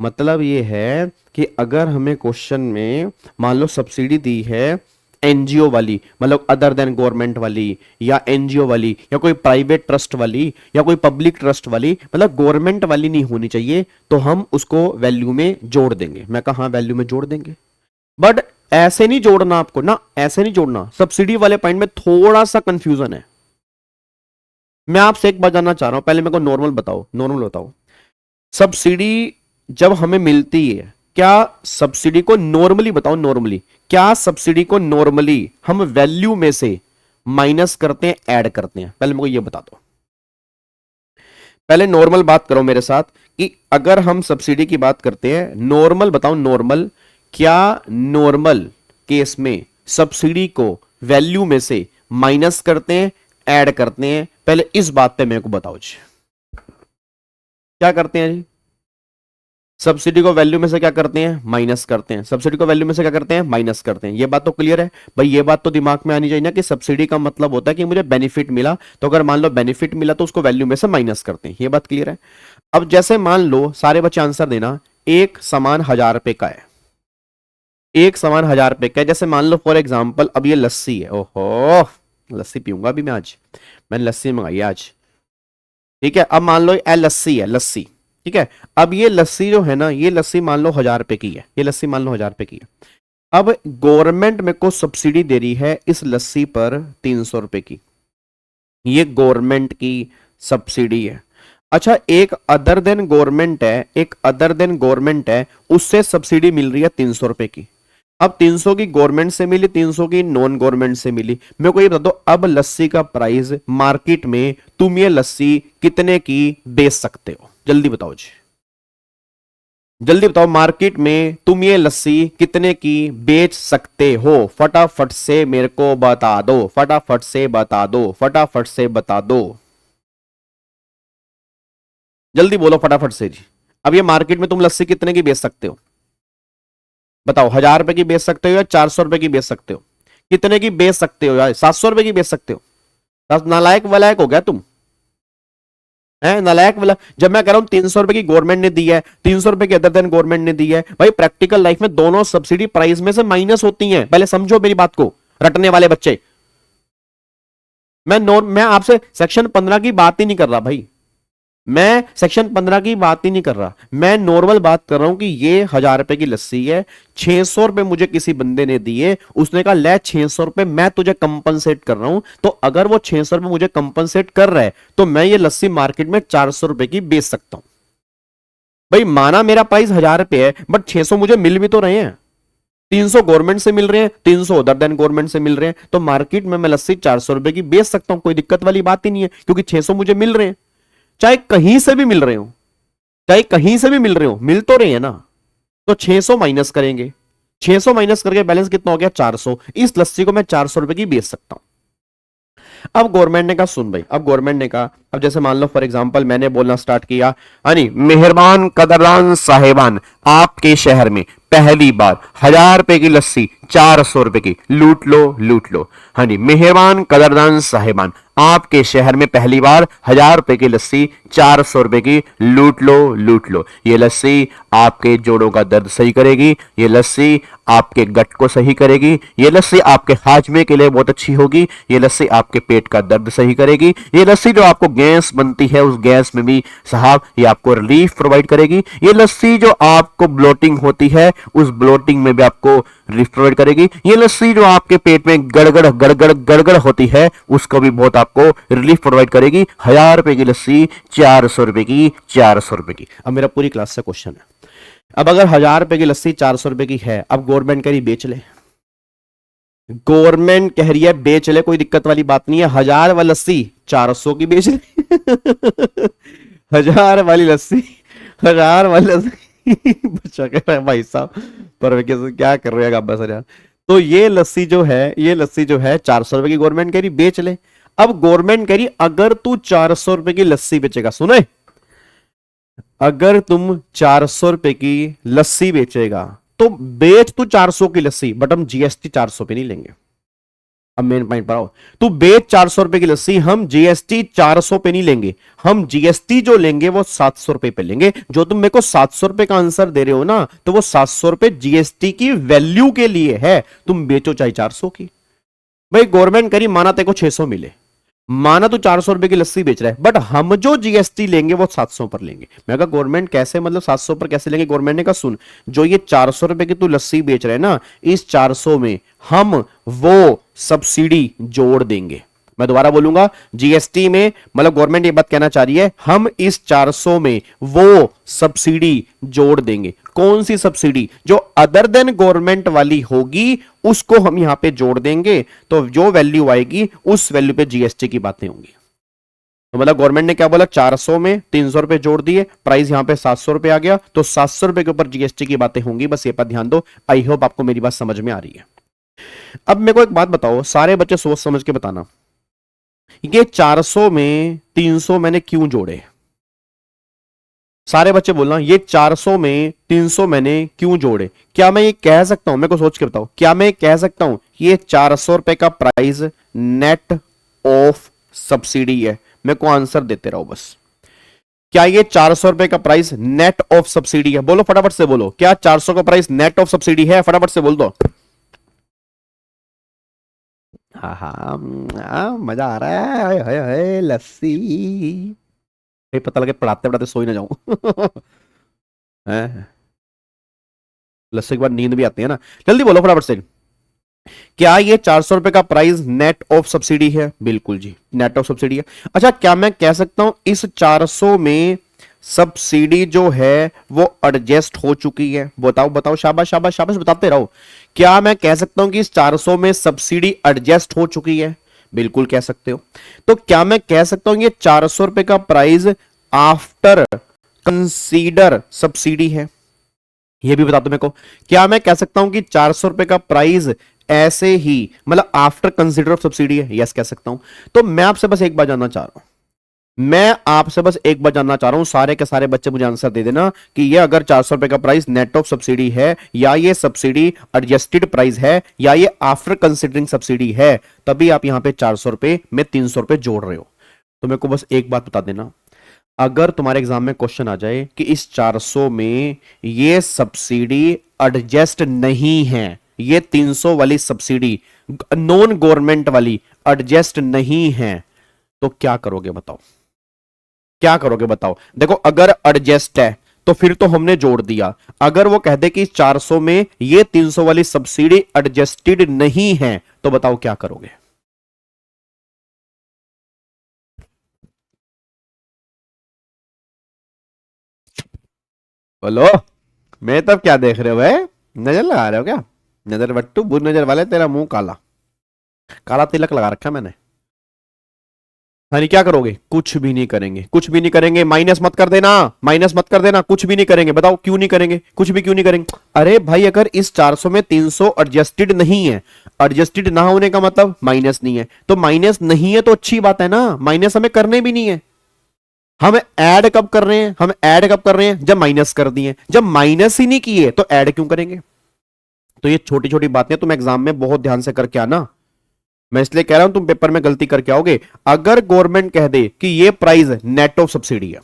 मतलब ये है कि अगर हमें क्वेश्चन में मान लो सब्सिडी दी है एनजीओ वाली, मतलब अदर देन गवर्नमेंट वाली, या एनजीओ वाली, या कोई प्राइवेट ट्रस्ट वाली, या कोई पब्लिक ट्रस्ट वाली, मतलब गवर्नमेंट वाली नहीं होनी चाहिए, तो हम उसको वैल्यू में जोड़ देंगे। मैं कहा हाँ वैल्यू में जोड़ देंगे, बट ऐसे नहीं जोड़ना आपको ना, ऐसे नहीं जोड़ना। सब्सिडी वाले पॉइंट में थोड़ा सा कंफ्यूजन है। मैं आपसे एक बात जानना चाह रहा हूं, पहले मेरे को नॉर्मल बताओ, नॉर्मल बताओ। सब्सिडी जब हमें मिलती है, क्या सब्सिडी को नॉर्मली बताओ, नॉर्मली क्या सब्सिडी को नॉर्मली हम वैल्यू में से माइनस करते हैं, ऐड करते हैं? पहले मेरे को ये बता दो। पहले नॉर्मल बात करो मेरे साथ कि अगर हम सब्सिडी की बात करते हैं, नॉर्मल बताओ, नॉर्मल क्या नॉर्मल केस में सब्सिडी को वैल्यू में से माइनस करते हैं, ऐड करते हैं? पहले इस बात पे मेरे को बताओ जी, क्या करते हैं जी? सब्सिडी को वैल्यू में से क्या करते हैं? माइनस करते हैं। सब्सिडी को वैल्यू में से क्या करते हैं? माइनस करते हैं। ये बात तो क्लियर है भाई, ये बात तो दिमाग में आनी चाहिए ना कि सब्सिडी का मतलब होता है कि मुझे बेनिफिट मिला, तो अगर मान लो बेनिफिट मिला तो उसको वैल्यू में से माइनस करते हैं। ये बात क्लियर है। अब जैसे मान लो, सारे बच्चे आंसर देना, एक सामान 1000 रुपए का है, एक सामान 1000 रुपए का है। जैसे मान लो फॉर एग्जाम्पल अब ये लस्सी है, ओहो लस्सी पीऊंगा अभी मैं, आज मैंने लस्सी मंगाई आज, ठीक है। अब मान लो ये लस्सी है, लस्सी, ठीक है। अब ये लस्सी जो है ना, ये लस्सी मान लो 1000 रुपए की है, ये लस्सी मान लो 1000 रुपए की है। अब गवर्नमेंट मेरे को सब्सिडी दे रही है इस लस्सी पर 300 रुपए की, ये गवर्नमेंट की सब्सिडी है। अच्छा, एक अदर देन गवर्नमेंट है, एक अदर देन गवर्नमेंट है, उससे सब्सिडी मिल रही है 300 रुपए की। अब 300 की गवर्नमेंट से मिली, 300 की नॉन गवर्नमेंट से मिली। मेरे को ये बता दो, अब लस्सी का प्राइस मार्केट में तुम ये लस्सी कितने की बेच सकते हो? जल्दी बताओ जी, जल्दी बताओ, मार्केट में तुम ये लस्सी कितने की बेच सकते हो? फटाफट से मेरे को बता दो, फटाफट से बता दो, फटाफट से बता दो, जल्दी बोलो फटाफट से जी। अब ये मार्केट में तुम लस्सी कितने की बेच सकते हो? बताओ, 1000 रुपए की बेच सकते हो या 400 रुपए की बेच सकते हो? कितने की बेच सकते हो यार? 700 रुपए की बेच सकते हो? नालायक वलायक हो गया तुम, है नालायक वाला। जब मैं कह रहा हूं 300 रुपए की गवर्नमेंट ने दी है, 300 रुपए की अदर देन गवर्नमेंट ने दी है, भाई प्रैक्टिकल लाइफ में दोनों सब्सिडी प्राइस में से माइनस होती हैं। पहले समझो मेरी बात को, रटने वाले बच्चे। मैं आपसे सेक्शन 15 की बात ही नहीं कर रहा भाई, मैं सेक्शन 15 की बात ही नहीं कर रहा, मैं नॉर्मल बात कर रहा हूं कि ये 1000 रुपए की लस्सी है, 600 रुपए मुझे किसी बंदे ने दिए, उसने कहा ले 600 रुपए मैं तुझे कंपनसेट कर रहा हूं। तो अगर वो 600 रुपए मुझे कंपनसेट कर रहा है तो मैं ये लस्सी मार्केट में 400 रुपए की बेच सकता हूं। भाई माना मेरा प्राइस 1000 रुपए है, बट 600 मुझे मिल भी तो रहे हैं, 300 गवर्नमेंट से मिल रहे हैं, 300 अदर देन गवर्नमेंट से मिल रहे हैं, तो मार्केट में मैं लस्सी 400 रुपए की बेच सकता हूं। कोई दिक्कत वाली बात ही नहीं है, क्योंकि 600 मुझे मिल रहे हैं, चाहे कहीं से भी मिल रहे हो, चाहे कहीं से भी मिल रहे हो, मिल तो रहे हैं ना। तो 600 माइनस करेंगे, 600 माइनस करके बैलेंस कितना हो गया? 400। इस लस्सी को मैं 400 रुपए की बेच सकता हूं। अब गवर्नमेंट ने कहा सुन भाई, अब गवर्नमेंट ने कहा, अब जैसे मान लो फॉर एग्जांपल मैंने बोलना स्टार्ट किया, यानी मेहरबान कदरदान साहिबान, आपके शहर में पहली बार 1000 रुपए की लस्सी 400 रुपए की, लूट लो लूट लो। हाँ जी, मेहरबान कदरदान साहिबान, आपके शहर में पहली बार 1000 रुपए की लस्सी 400 रुपए की, लूट लो लूट लो। ये लस्सी आपके जोड़ों का दर्द सही करेगी, ये लस्सी आपके गट को सही करेगी, ये लस्सी आपके हाजमे के लिए बहुत अच्छी होगी, ये लस्सी आपके पेट का दर्द सही करेगी, ये लस्सी जो आपको गैस बनती है उस गैस में भी साहब ये आपको रिलीफ प्रोवाइड करेगी, ये लस्सी जो आपको ब्लोटिंग होती है उस ब्लोटिंग में भी आपको रिलीफ प्रोवाइड करेगी, ये लस्सी जो आपके पेट में गड़गड़ गड़गड़ गड़गड़ होती है उसको भी बहुत आपको रिलीफ प्रोवाइड करेगी। 1000 रुपए की लस्सी 400 रुपए की, 400 रुपए की। अब मेरा पूरी क्लास से क्वेश्चन है, अब अगर 1000 रुपए की लस्सी 400 रुपए की है, अब गवर्नमेंट कह रही बेच ले, गवर्नमेंट कह रही है बेच ले, कोई दिक्कत वाली बात नहीं है, 1000 वाली लस्सी 400 की बेच ले 1000 वाली लस्सी, 1000 वाली लस्सी बच्चा कह रहा है भाई साहब पर क्या कर रहे हैं बस यार। तो ये लस्सी जो है, ये लस्सी जो है 400 रुपए की गवर्नमेंट कह रही बेच ले। अब गवर्नमेंट कह रही अगर तू 400 रुपए की लस्सी बेचेगा, सुने, अगर तुम 400 रुपए की लस्सी बेचेगा तो बेच तू 400 की लस्सी, बट हम जीएसटी 400 पे नहीं लेंगे। अब मेन पॉइंट पर आओ, तू बेच 400 रुपए की लस्सी, हम जीएसटी 400 पे नहीं लेंगे, हम जीएसटी जो लेंगे वो 700 रुपए पे लेंगे। जो तुम मेरे को 700 रुपए का आंसर दे रहे हो ना, तो वो 700 रुपए जीएसटी की वैल्यू के लिए है, तुम बेचो चाहे 400 की। भाई गवर्नमेंट करी माना तेरे को 600 मिले, माना तो 400 रुपए की लस्सी बेच रहा है, बट हम जो जीएसटी लेंगे वो 700 पर लेंगे। मैं कहा गवर्नमेंट कैसे, मतलब 700 पर कैसे लेंगे? गवर्नमेंट ने कहा सुन, जो ये 400 रुपए की तू लस्सी बेच रहे हैं ना, इस 400 में हम वो सब्सिडी जोड़ देंगे। मैं दोबारा बोलूंगा, जीएसटी में मतलब गवर्नमेंट ये बात कहना चाह रही है, हम इस 400 में वो सब्सिडी जोड़ देंगे। कौन सी सब्सिडी? जो अदर देन गवर्नमेंट वाली होगी उसको हम यहां पे जोड़ देंगे, तो जो वैल्यू आएगी उस वैल्यू पे जीएसटी की बातें होंगी। तो मतलब गवर्नमेंट ने क्या बोला, 400 में 300 रुपए जोड़ दिए, प्राइस यहां पे 700 रुपए आ गया, तो 700 रुपए के ऊपर जीएसटी की बातें होंगी, बस ये पर ध्यान दो। आई होप आपको मेरी बात समझ में आ रही है। अब मेरे को एक बात बताओ, सारे बच्चे सोच समझ के बताना, ये 400 में 300 मैंने क्यों जोड़े? सारे बच्चे बोलना, ये 400 में 300 मैंने क्यों जोड़े? क्या मैं ये कह सकता हूं, मेरे को सोच के बताओ, क्या मैं कह सकता हूं ये 400 रुपए का प्राइस नेट ऑफ सब्सिडी है? मेरे को आंसर देते रहो बस। क्या ये 400 रुपए का प्राइस नेट ऑफ सब्सिडी है? बोलो फटाफट से बोलो, क्या 400 का प्राइस नेट ऑफ सब्सिडी है? फटाफट से बोल दो। हाँ हाँ, मजा आ रहा है, हाय हाय हाय, लस्सी। ये पता लगे पढ़ाते पढ़ाते सो ही ना जाऊं। हैं? लस्सी के बाद नींद भी आती है ना। जल्दी बोलो फटाफट से, क्या ये 400 रुपए का प्राइस नेट ऑफ सब्सिडी है? बिल्कुल जी, नेट ऑफ सब्सिडी है। अच्छा, क्या मैं कह सकता हूं इस 400 में सब्सिडी जो है वो एडजस्ट हो चुकी है? बताओ बताओ, शाबाश शाबाश शाबाश, बताते रहो। क्या मैं कह सकता हूं कि इस 400 में सब्सिडी एडजस्ट हो चुकी है? बिल्कुल कह सकते हो। तो क्या मैं कह सकता हूं ये 400 रुपए का प्राइस आफ्टर कंसीडर सब्सिडी है? ये भी बता दो मेरे को। क्या मैं कह सकता हूं कि 400 रुपए का प्राइस ऐसे ही मतलब आफ्टर कंसीडर ऑफ सब्सिडी है? यस कह सकता हूं। तो मैं आपसे बस एक बात जानना चाह रहा हूं, मैं आपसे बस एक बात जानना चाह रहा हूं, सारे के सारे बच्चे मुझे आंसर दे देना कि ये अगर 400 रुपए का प्राइस नेट ऑफ सब्सिडी है, या ये सब्सिडी एडजस्टेड प्राइस है, या ये आफ्टर कंसीडरिंग सब्सिडी है, तभी आप यहां पे 400 रुपए में 300 रुपए जोड़ रहे हो। तो मेरे को बस एक बात बता देना, अगर तुम्हारे एग्जाम में क्वेश्चन आ जाए कि इस 400 में ये सब्सिडी एडजस्ट नहीं है, ये 300 वाली सब्सिडी नॉन गवर्नमेंट वाली एडजस्ट नहीं है, तो क्या करोगे बताओ? क्या करोगे बताओ? देखो, अगर एडजस्ट है तो फिर तो हमने जोड़ दिया, अगर वो कह दे कि 400 में ये 300 वाली सब्सिडी एडजस्टेड नहीं है, तो बताओ क्या करोगे? बोलो। मैं तब क्या देख रहे हो भाई? नजर लगा रहे हो क्या? नजर बट्टू, बुरी नजर वाले, तेरा मुंह काला काला तिलक लगा रखा मैंने। हाँ, क्या करोगे? कुछ भी नहीं करेंगे, कुछ भी नहीं करेंगे। माइनस मत कर देना, माइनस मत कर देना, कुछ भी नहीं करेंगे। बताओ क्यों नहीं करेंगे? कुछ भी क्यों नहीं करेंगे? अरे भाई, अगर इस 400 में 300 एडजस्टेड नहीं है, एडजस्टेड ना होने का मतलब माइनस नहीं है, तो माइनस नहीं है तो अच्छी बात है ना, माइनस हमें करने भी नहीं है। हम ऐड कब कर रहे हैं? हम ऐड कब कर रहे हैं? जब माइनस कर दिए। जब माइनस ही नहीं किए तो ऐड क्यों करेंगे? तो ये छोटी छोटी बातें तुम एग्जाम में बहुत ध्यान से करके आना। मैं इसलिए कह रहा हूं तुम पेपर में गलती करके आओगे। अगर गवर्नमेंट कह दे कि ये प्राइस नेट ऑफ सब्सिडी है,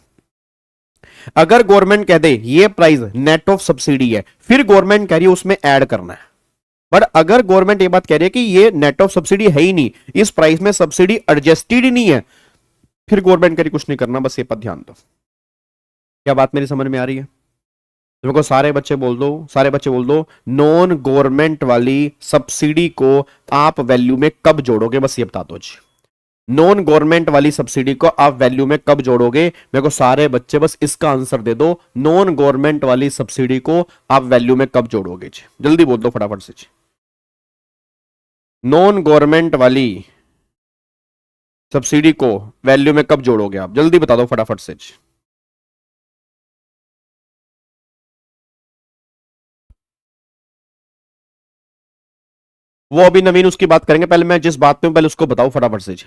अगर गवर्नमेंट कह दे ये प्राइस नेट ऑफ सब्सिडी है, फिर गवर्नमेंट कह रही है उसमें ऐड करना है। बट अगर गवर्नमेंट ये बात कह रही है कि ये नेट ऑफ सब्सिडी है ही नहीं, इस प्राइस में सब्सिडी एडजस्टेड ही नहीं है, फिर गवर्नमेंट कह रही कुछ नहीं करना, बस ये पर ध्यान दो। क्या बात मेरी समझ में आ रही है? तो मेरे को सारे बच्चे बोल दो, सारे बच्चे बोल दो, नॉन गवर्नमेंट वाली सब्सिडी को आप वैल्यू में कब जोड़ोगे? बस ये बता दो जी, नॉन गवर्नमेंट वाली सब्सिडी को आप वैल्यू में कब जोड़ोगे? मेरे को सारे बच्चे बस इसका आंसर दे दो, नॉन गवर्नमेंट वाली सब्सिडी को आप वैल्यू में कब जोड़ोगे जी? जल्दी बोल दो फटाफट से जी। नॉन गवर्नमेंट वाली सब्सिडी को वैल्यू में कब जोड़ोगे आप? जल्दी बता दो फटाफट से जी। वो अभी नवीन उसकी बात करेंगे, पहले मैं जिस बात पे हूं पहले उसको बताओ फटाफट से जी।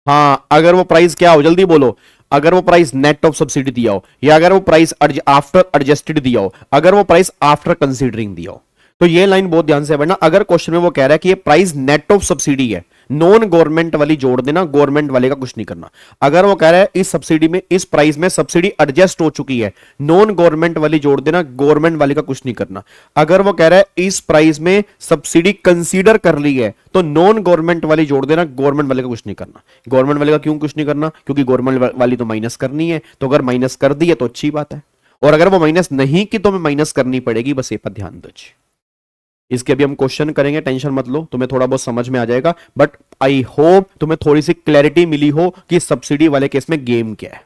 हाँ, अगर वो प्राइस क्या हो, जल्दी बोलो। अगर वो प्राइस नेट ऑफ सब्सिडी दिया हो, या अगर वो प्राइस आफ्टर एडजस्टेड दिया हो, अगर वो प्राइस आफ्टर कंसीडरिंग दिया हो, तो ये लाइन बहुत ध्यान से पढ़ना। अगर क्वेश्चन में वो कह रहा है कि ये प्राइस नेट ऑफ सब्सिडी है, नॉन गवर्नमेंट वाली जोड़ देना, गवर्नमेंट वाले का कुछ नहीं करना। अगर वो कह रहा है इस सब्सिडी में, इस प्राइस में सब्सिडी एडजस्ट हो चुकी है, नॉन गवर्नमेंट वाली जोड़ देना, गवर्नमेंट वाले का कुछ नहीं करना। अगर वो कह रहा है इस प्राइस में सब्सिडी कंसीडर कर ली है, तो नॉन गवर्नमेंट वाली जोड़ देना, गवर्नमेंट वाले का कुछ नहीं करना। गवर्नमेंट वाले का क्यों कुछ नहीं करना? क्योंकि गवर्नमेंट वाली तो माइनस करनी है, तो अगर माइनस कर दी है तो अच्छी बात है, और अगर वो माइनस नहीं की तो हमें माइनस करनी पड़ेगी, बस ये पर ध्यान दो। इसके अभी हम क्वेश्चन करेंगे, टेंशन मत लो, तुम्हें थोड़ा बहुत समझ में आ जाएगा। बट आई होप तुम्हें थोड़ी सी क्लैरिटी मिली हो कि सब्सिडी वाले केस में गेम क्या है।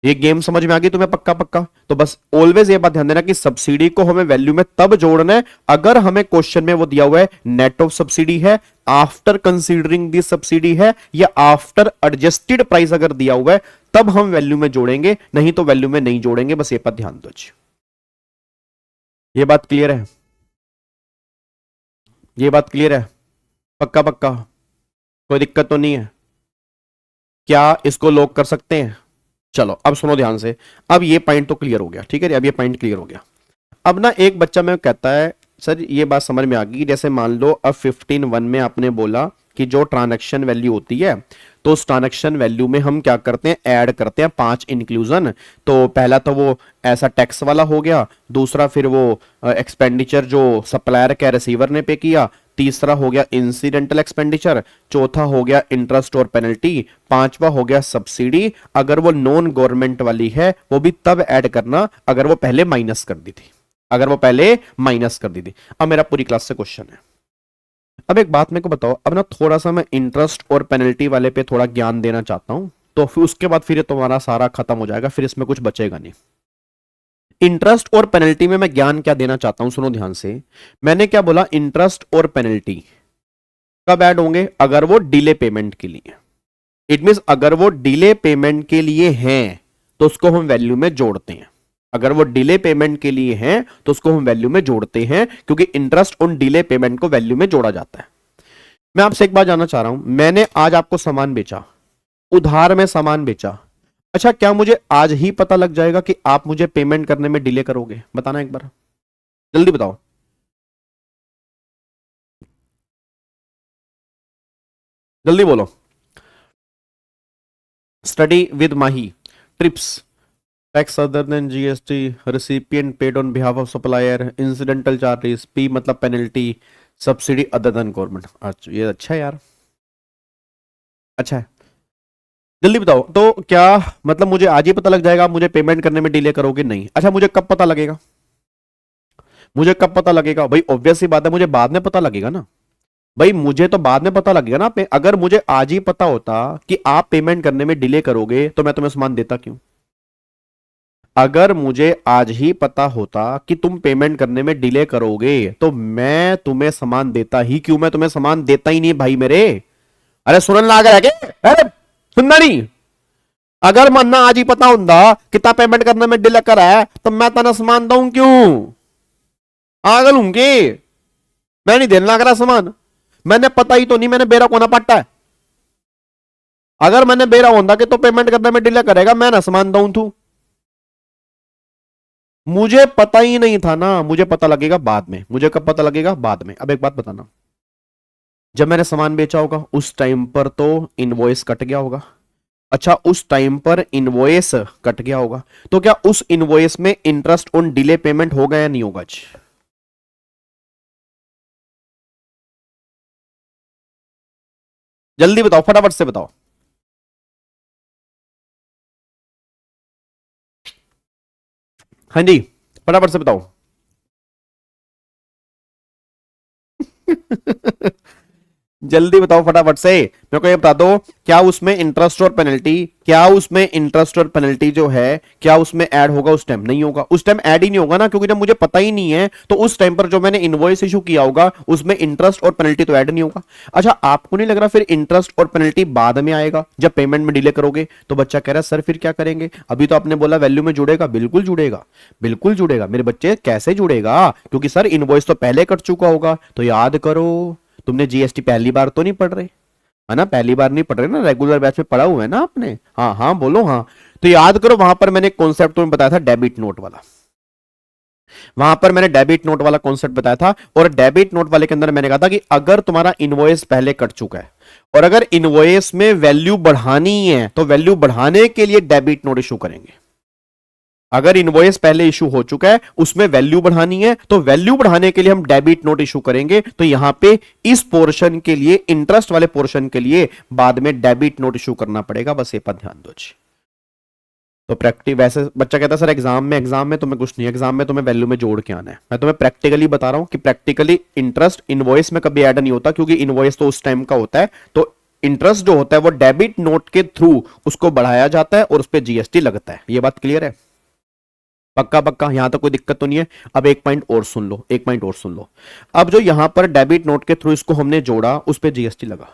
ये गेम समझ में आ गई तुम्हें? पक्का पक्का। तो बस ऑलवेज ये बात ध्यान देना कि सब्सिडी को हमें वैल्यू में तब जोड़ना है अगर हमें क्वेश्चन में वो दिया हुआ है नेट ऑफ सब्सिडी है, आफ्टर कंसीडरिंग दी सब्सिडी है, या आफ्टर एडजस्टेड प्राइस अगर दिया हुआ है तब हम वैल्यू में जोड़ेंगे, नहीं तो वैल्यू में नहीं जोड़ेंगे। बस ये बात ध्यान दो जी। ये बात क्लियर है? ये बात क्लियर है? पक्का पक्का, कोई दिक्कत तो नहीं है? क्या इसको लॉक कर सकते हैं? चलो अब सुनो ध्यान से। अब ये पॉइंट तो क्लियर हो गया, ठीक है? अब ये पॉइंट क्लियर हो गया। अब ना एक बच्चा मैं कहता है सर ये बात समझ में आ गई, जैसे मान लो अब 15(1) में आपने बोला कि जो ट्रांजैक्शन वैल्यू होती है तो उस ट्रांजैक्शन वैल्यू में हम क्या करते हैं, ऐड करते हैं 5 इंक्लूजन। तो पहला तो वो ऐसा टैक्स वाला हो गया, दूसरा फिर वो एक्सपेंडिचर जो सप्लायर के रिसीवर ने पे किया, तीसरा हो गया इंसिडेंटल एक्सपेंडिचर, चौथा हो गया इंटरेस्ट और पेनल्टी, पांचवा हो गया सब्सिडी। अगर वो नॉन गवर्नमेंट वाली है वो भी तब ऐड करना अगर वो पहले माइनस कर दी थी, अगर वो पहले माइनस कर दी थी। अब मेरा पूरी क्लास से क्वेश्चन है, अब एक बात मेरे को बताओ, अब ना थोड़ा सा मैं इंटरेस्ट और पेनल्टी वाले पे थोड़ा ज्ञान देना चाहता हूं, तो फिर उसके बाद फिर तुम्हारा सारा खत्म हो जाएगा, फिर इसमें कुछ बचेगा नहीं। इंटरेस्ट और पेनल्टी में मैं ज्ञान क्या देना चाहता हूं, सुनो ध्यान से। मैंने क्या बोला, इंटरेस्ट और पेनल्टी कब ऐड होंगे, अगर वो डिले पेमेंट के लिए। इट मींस अगर वो डिले पेमेंट के लिए हैं तो उसको हम वैल्यू में जोड़ते हैं, अगर वो डिले पेमेंट के लिए हैं तो उसको हम वैल्यू में जोड़ते हैं, क्योंकि इंटरेस्ट ऑन डिले पेमेंट को वैल्यू में जोड़ा जाता है। मैं आपसे एक बात जानना चाह रहा हूं, मैंने आज आपको सामान बेचा, उधार में सामान बेचा, अच्छा क्या मुझे आज ही पता लग जाएगा कि आप मुझे पेमेंट करने में डिले करोगे? बताना एक बार, जल्दी बताओ। जल्दी बोलो। Study with Mahi, trips, tax other than GST, recipient paid on behalf of supplier, incidental charges, P मतलब penalty, subsidy other than government. अच्छा ये अच्छा है यार, अच्छा है। जल्दी बताओ, तो क्या मतलब मुझे आज ही पता लग जाएगा आप मुझे पेमेंट करने में डिले करोगे? नहीं। अच्छा मुझे कब पता लगेगा, मुझे कब पता लगेगा? भाई ऑब्वियस सी बात है, मुझे बाद में पता लगेगा ना भाई, मुझे तो बाद में पता लगेगा ना। अगर मुझे आज ही पता होता कि आप पेमेंट करने में डिले करोगे तो मैं तुम्हें सामान देता क्यों? अगर मुझे आज ही पता होता कि तुम पेमेंट करने में डिले करोगे तो मैं तुम्हें सामान देता ही क्यों? मैं तुम्हें सामान देता ही नहीं भाई मेरे। अरे सुनन लाग रहा है क्या? अरे सुनना नहीं। अगर मन्ना आज ही पता होता कितना पेमेंट करने में डिले करा है तो मैं तना सामान दूं क्यों? आगल हूंगी मैं, नहीं देने लग रहा सामान। मैंने पता ही तो नहीं, मैंने बेरा कोना पट्टा है। अगर मैंने बेरा होता कि तो पेमेंट करने में डिले करेगा, मैं ना सामान दूं तू। मुझे पता ही नहीं था ना, मुझे पता लगेगा बाद में। मुझे कब पता लगेगा? बाद में। अब एक बात बताना, जब मैंने सामान बेचा होगा उस टाइम पर तो इनवॉइस कट गया होगा। अच्छा उस टाइम पर इनवॉइस कट गया होगा तो क्या उस इनवॉइस में इंटरेस्ट ऑन डिले पेमेंट होगा या नहीं होगा? जल्दी बताओ, फटाफट से बताओ। हाँ जी फटाफट से बताओ। जल्दी बताओ फटाफट से, मेरे को ये बता दो, क्या उसमें इंटरेस्ट और पेनल्टी, क्या उसमें इंटरेस्ट और पेनल्टी जो है क्या उसमें ऐड होगा? उस टाइम नहीं होगा, उस टाइम ऐड ही नहीं होगा ना, क्योंकि जब मुझे पता ही नहीं है तो उस टाइम पर जो मैंने इनवॉइस इशू किया होगा उसमें इंटरेस्ट और पेनल्टी तो ऐड नहीं होगा। अच्छा आपको नहीं लग रहा फिर इंटरेस्ट और पेनल्टी बाद में आएगा जब पेमेंट में डिले करोगे? तो बच्चा कह रहा है सर फिर क्या करेंगे? अभी तो आपने बोला वैल्यू में जुड़ेगा। बिल्कुल जुड़ेगा, बिल्कुल जुड़ेगा मेरे बच्चे। कैसे जुड़ेगा? क्योंकि सर इनवॉइस तो पहले कट चुका होगा। तो याद करो, तुमने जीएसटी पहली बार तो नहीं पढ़ रहे है ना, पहली बार नहीं पढ़ रहे ना, रेगुलर बैच में पढ़ा हुआ है ना आपने। हाँ हाँ बोलो हाँ। तो याद करो वहां पर मैंने कॉन्सेप्ट तुम्हें बताया था डेबिट नोट वाला, वहां पर मैंने डेबिट नोट वाला कॉन्सेप्ट बताया था। और डेबिट नोट वाले के अंदर मैंने कहा था कि अगर तुम्हारा इनवॉइस पहले कट चुका है और अगर इनवॉइस में वैल्यू बढ़ानी है तो वैल्यू बढ़ाने के लिए डेबिट नोट इशू करेंगे। अगर इनवॉइस पहले इशू हो चुका है उसमें वैल्यू बढ़ानी है तो वैल्यू बढ़ाने के लिए हम डेबिट नोट इशू करेंगे। तो यहां पे इस पोर्शन के लिए, इंटरेस्ट वाले पोर्शन के लिए बाद में डेबिट नोट इशू करना पड़ेगा। बस ये पर ध्यान दो जी। तो प्रैक्टिस, वैसे बच्चा कहता है सर एग्जाम में तुम्हें कुछ नहीं, एग्जाम में तुम्हें वैल्यू में जोड़ के आना है। मैं तुम्हें प्रैक्टिकली बता रहा हूं कि प्रैक्टिकली इंटरेस्ट इनवॉइस में कभी ऐड नहीं होता, क्योंकि इनवॉइस तो उस टाइम का होता है। तो इंटरेस्ट जो होता है वो डेबिट नोट के थ्रू उसको बढ़ाया जाता है और उस पर जीएसटी लगता है। ये बात क्लियर है? पक्का पक्का, यहां तक कोई दिक्कत तो नहीं है। अब एक पॉइंट और सुन लो, एक पॉइंट और सुन लो। अब जो यहां पर डेबिट नोट के थ्रू इसको हमने जोड़ा, उस पर जीएसटी लगा।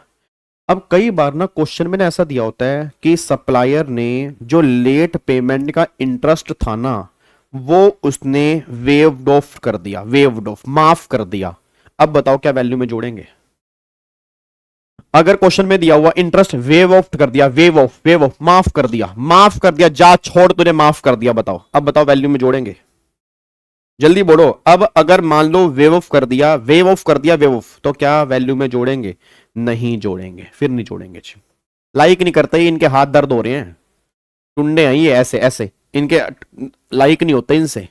अब कई बार ना क्वेश्चन में ना ऐसा दिया होता है कि सप्लायर ने जो लेट पेमेंट का इंटरेस्ट था ना, वो उसने वेव्ड ऑफ कर दिया, वेव्ड ऑफ, माफ कर दिया। अब बताओ क्या वैल्यू में जोड़ेंगे? अगर क्वेश्चन में दिया हुआ इंटरेस्ट वेव ऑफ कर दिया, वेव ऑफ, वेव ऑफ, माफ कर दिया, माफ कर दिया, जा छोड़, तूने माफ कर दिया, बताओ, अब बताओ वैल्यू में जोड़ेंगे? जल्दी बोलो। अब अगर मान लो वेव ऑफ कर दिया, वेव ऑफ कर दिया, वेव ऑफ, तो क्या वैल्यू में जोड़ेंगे? नहीं जोड़ेंगे, फिर नहीं जोड़ेंगे। लाइक नहीं करते, इनके हाथ दर्द हो रहे हैं, टुंडे हैं ये ऐसे ऐसे, इनके लाइक नहीं होते इनसे।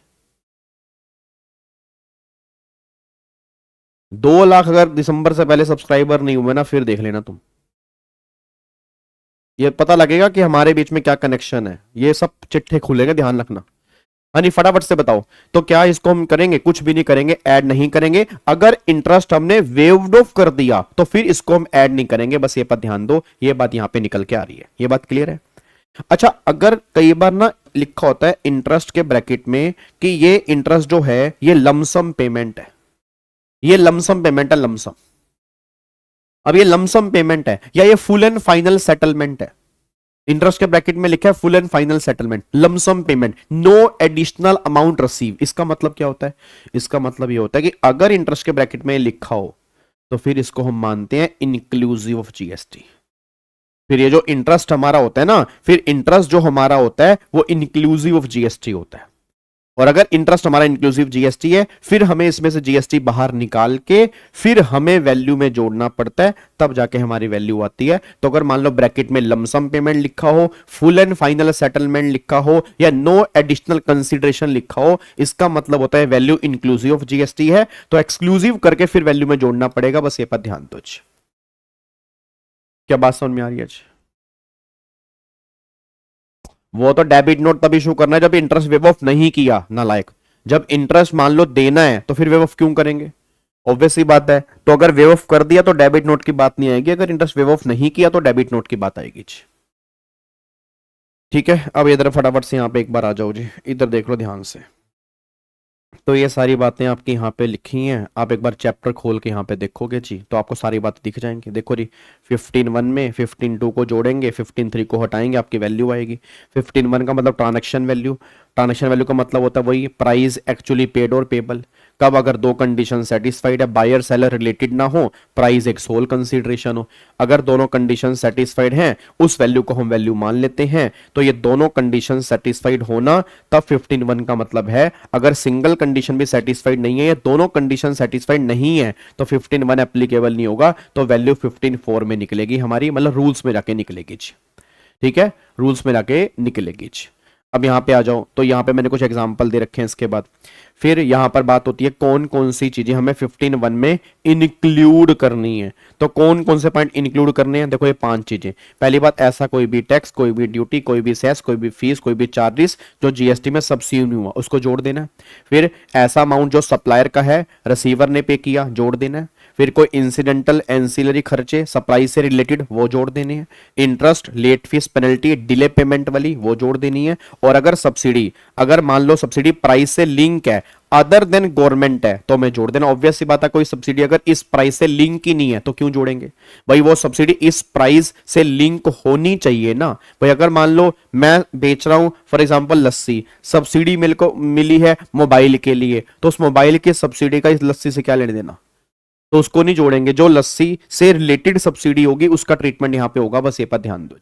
2 लाख अगर दिसंबर से पहले सब्सक्राइबर नहीं हुए ना, फिर देख लेना तुम, ये पता लगेगा कि हमारे बीच में क्या कनेक्शन है। ये सब चिट्ठे खुलेंगे, ध्यान रखना। हनी फटाफट से बताओ, तो क्या इसको हम करेंगे? कुछ भी नहीं करेंगे, ऐड नहीं करेंगे। अगर इंटरेस्ट हमने वेव्ड ऑफ कर दिया तो फिर इसको हम ऐड नहीं करेंगे। बस ये पर ध्यान दो, ये बात यहां पे निकल के आ रही है। ये बात क्लियर है? अच्छा, अगर कई बार ना लिखा होता है इंटरेस्ट के ब्रैकेट में कि ये इंटरेस्ट जो है ये लमसम पेमेंट है, ये लमसम पेमेंट है, लमसम। अब ये लमसम पेमेंट है या ये फुल एंड फाइनल सेटलमेंट है? इंटरेस्ट के ब्रैकेट में लिखा है full and final settlement, lump sum payment, no additional amount receive. इसका मतलब क्या होता है? इसका मतलब ये होता है कि अगर इंटरेस्ट के ब्रैकेट में लिखा हो तो फिर इसको हम मानते हैं इंक्लूसिव ऑफ जीएसटी। फिर ये जो इंटरेस्ट हमारा होता है ना, फिर इंटरेस्ट जो हमारा होता है वो इंक्लूसिव ऑफ जीएसटी होता है। और अगर इंटरेस्ट हमारा इंक्लूसिव जीएसटी है, फिर हमें इसमें से जीएसटी बाहर निकाल के फिर हमें वैल्यू में जोड़ना पड़ता है, तब जाके हमारी वैल्यू आती है। तो अगर मान लो ब्रैकेट में लमसम पेमेंट लिखा हो, फुल एंड फाइनल सेटलमेंट लिखा हो या नो एडिशनल कंसीडरेशन लिखा हो, इसका मतलब होता है वैल्यू इंक्लूसिव ऑफ जीएसटी है। तो एक्सक्लूसिव करके फिर वैल्यू में जोड़ना पड़ेगा। बस ये पर ध्यान दो। क्या बात समझ में आ रही है? वो तो डेबिट नोट तभी इशू करना है जब इंटरेस्ट वेव ऑफ नहीं किया, नालायक। जब इंटरेस्ट मान लो देना है तो फिर वेव ऑफ क्यों करेंगे? ऑब्वियस सी बात है। तो अगर वेव ऑफ कर दिया तो डेबिट नोट की बात नहीं आएगी, अगर इंटरेस्ट वेव ऑफ नहीं किया तो डेबिट नोट की बात आएगी। ठीक है, अब इधर फटाफट से यहां पे एक बार आ जाओ जी, इधर देख लो ध्यान से। तो ये सारी बातें आपकी यहाँ पे लिखी हैं, आप एक बार चैप्टर खोल के यहाँ पे देखोगे जी तो आपको सारी बातें दिख जाएंगी। देखो जी, 15(1) में 15(2) को जोड़ेंगे, 15(3) को हटाएंगे, आपकी वैल्यू आएगी। 15(1) का मतलब ट्रांजैक्शन वैल्यू, ट्रांजैक्शन वैल्यू का मतलब होता है वही प्राइस एक्चुअली पेड और पेबल। कब? अगर दो कंडीशन सेटिस्फाइड है, बायर सेलर रिलेटेड ना हो, प्राइस एक सोल कंसीडरेशन हो। अगर दोनों कंडीशन सेटिस्फाइड हैं, उस वैल्यू को हम वैल्यू मान लेते हैं। तो ये दोनों कंडीशन सेटिस्फाइड होना तब 15(1) का मतलब है। अगर सिंगल कंडीशन भी सेटिस्फाइड नहीं है या दोनों कंडीशन सेटिस्फाइड नहीं है तो 15(1) एप्लीकेबल नहीं होगा, तो वैल्यू 15(4) में निकलेगी हमारी, मतलब रूल्स में जाके निकलेगी। ठीक है, रूल्स में जाके निकलेगी। अब यहां पे आ जाओ, तो यहां पे मैंने कुछ एग्जांपल दे रखे हैं। इसके बाद फिर यहां पर बात होती है कौन कौन सी चीजें हमें 15(1) में इंक्लूड करनी है। तो कौन कौन से पॉइंट इंक्लूड करने हैं? देखो ये 5 चीजें। पहली बात, ऐसा कोई भी टैक्स, कोई भी ड्यूटी, कोई भी सेस, कोई भी फीस, कोई भी चार्जेस जो जीएसटी में सब्सिडी हुआ, उसको जोड़ देना है। फिर ऐसा अमाउंट जो सप्लायर का है, रिसीवर ने पे किया, जोड़ देना है। फिर कोई इंसिडेंटल एंसिलरी खर्चे सप्लाई से रिलेटेड, वो जोड़ देने हैं। Interest, late fees, penalty, delay payment वाली, वो जोड़ देनी है। और अगर सब्सिडी, अगर मान लो सब्सिडी प्राइस से लिंक है, अदर देन गवर्नमेंट है, तो मैं जोड़ देना। ऑब्वियस सी बात है, कोई सब्सिडी अगर इस प्राइस से लिंक ही नहीं है तो क्यों जोड़ेंगे भाई? वो सब्सिडी इस प्राइस से लिंक होनी चाहिए ना भाई। अगर मान लो मैं बेच रहा हूं फॉर एग्जांपल लस्सी, सब्सिडी मेरे को मिली है मोबाइल के लिए, तो उस मोबाइल की सब्सिडी का इस लस्सी से क्या लेने देना? तो उसको नहीं जोड़ेंगे। जो लस्सी से रिलेटेड सब्सिडी होगी उसका ट्रीटमेंट यहां पे होगा। बस ये पर ध्यान दो।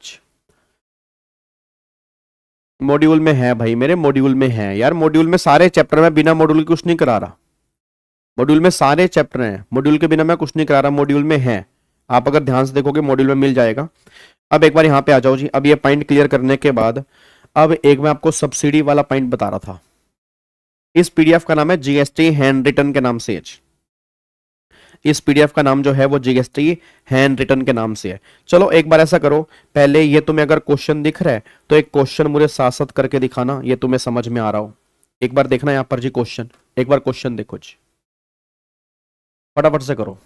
मॉड्यूल में है भाई, मेरे मॉड्यूल में है यार, मॉड्यूल में सारे चैप्टर में बिना मॉड्यूल के कुछ नहीं करा रहा। मॉड्यूल में सारे चैप्टर हैं, मॉड्यूल के बिना मैं कुछ नहीं करा रहा, मॉड्यूल में है। आप अगर ध्यान से देखोगे मॉड्यूल में मिल जाएगा। अब एक बार यहां पे आ जाओ जी। अब ये पॉइंट क्लियर करने के बाद अब एक मैं आपको सब्सिडी वाला पॉइंट बता रहा था। इस पीडीएफ का नाम है जीएसटी हैंड रिटन के नाम से। इस पीडीएफ का नाम जो है वो जीएसटी हैंड रिटन के नाम से है। चलो एक बार ऐसा करो, पहले ये तुम्हें अगर क्वेश्चन दिख रहा है तो एक क्वेश्चन मुझे साथ साथ करके दिखाना, ये तुम्हें समझ में आ रहा हो। एक बार देखना यहां पर जी क्वेश्चन, एक बार क्वेश्चन देखो जी, फटाफट से करो।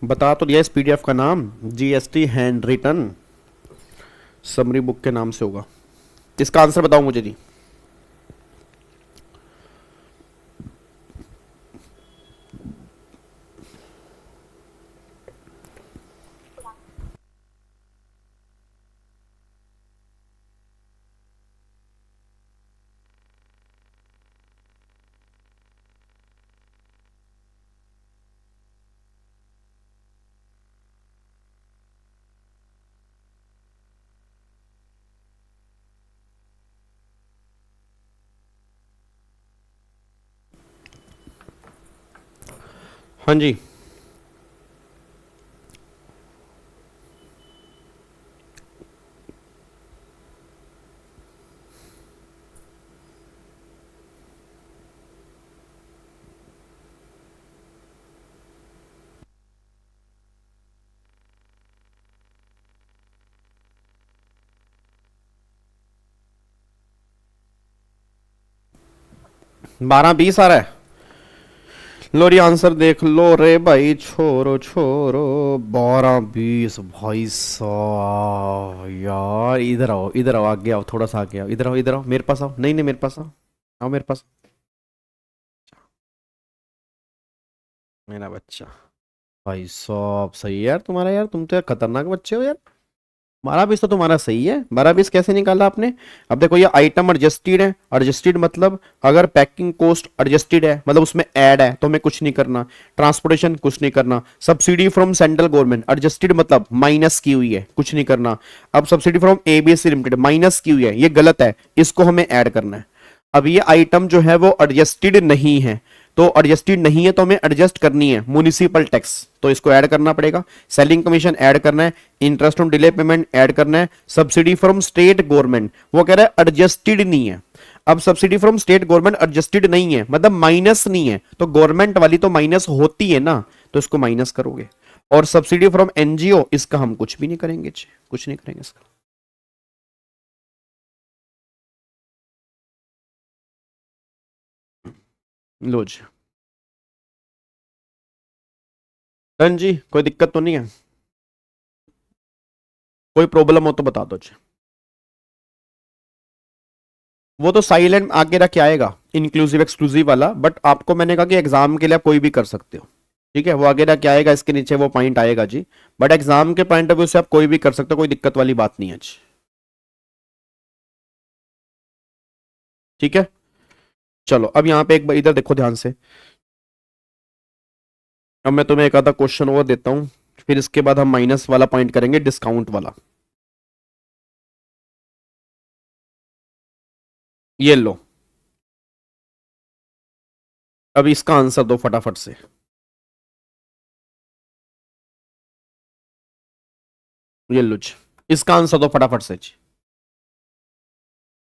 बता तो दिया इस पीडीएफ का नाम, GST handwritten summary book के नाम से होगा। इसका आंसर बताओ मुझे जी। हाँ जी, बारह बीस आ रहा है। लो री आंसर देख लो रे भाई, छोरो छोरो, 12-20 भाई साहब। यार इधर आओ, इधर आओ, आगे आओ, थोड़ा सा आगे आओ, इधर आओ, इधर आओ, मेरे पास आओ, नहीं नहीं मेरे पास आओ, आओ मेरे पास, मेरा बच्चा। भाई साहब सही है यार तुम्हारा, यार तुम तो यार खतरनाक बच्चे हो यार। 12-20 तो तुम्हारा सही है। 12-20 कैसे निकाला आपने? अब देखो ये आइटम एडजस्टेड है, एडजस्टेड मतलब अगर पैकिंग कॉस्ट एडजस्टेड है मतलब उसमें ऐड है तो हमें कुछ नहीं करना, ट्रांसपोर्टेशन कुछ नहीं करना। Subsidy from central government adjusted मतलब माइनस की हुई है, कुछ नहीं करना। अब subsidy from ABC limited minus की हुई है, ये गलत है, इसको हमें ऐड करना है। अब ये आइटम जो है वो एडजस्टेड नहीं है, तो एडजस्टेड नहीं है तो हमें एडजस्ट करनी है म्युनिसिपल टैक्स, तो इसको ऐड करना पड़ेगा। सेलिंग कमीशन ऐड करना है, interest on delay payment add करना है, सब्सिडी फ्रॉम स्टेट गवर्नमेंट वो कह रहा है एडजस्टेड नहीं है। अब subsidy from state government adjusted नहीं है मतलब माइनस नहीं है, तो गवर्नमेंट वाली तो माइनस होती है ना, तो इसको माइनस करोगे। और सब्सिडी फ्रॉम एनजीओ इसका हम कुछ भी नहीं करेंगे, कुछ नहीं करेंगे इसका। लो जी धन जी, कोई दिक्कत तो नहीं है? कोई प्रॉब्लम हो तो बता दो जी। वो तो साइलेंट आगे रख के आएगा, इंक्लूसिव एक्सक्लूसिव वाला, बट आपको मैंने कहा कि एग्जाम के लिए आप कोई भी कर सकते हो, ठीक है। वो आगे रख के आएगा, इसके नीचे वो पॉइंट आएगा जी, बट एग्जाम के पॉइंट ऑफ व्यू से आप कोई भी कर सकते हो, कोई दिक्कत वाली बात नहीं है जी, ठीक है। चलो अब यहाँ पे एक बार इधर देखो ध्यान से। अब मैं तुम्हें एक आधा क्वेश्चन और देता हूँ, फिर इसके बाद हम माइनस वाला पॉइंट करेंगे, डिस्काउंट वाला। ये लो, अब इसका आंसर दो फटाफट से। ये लो जी, इसका आंसर दो फटाफट से जी,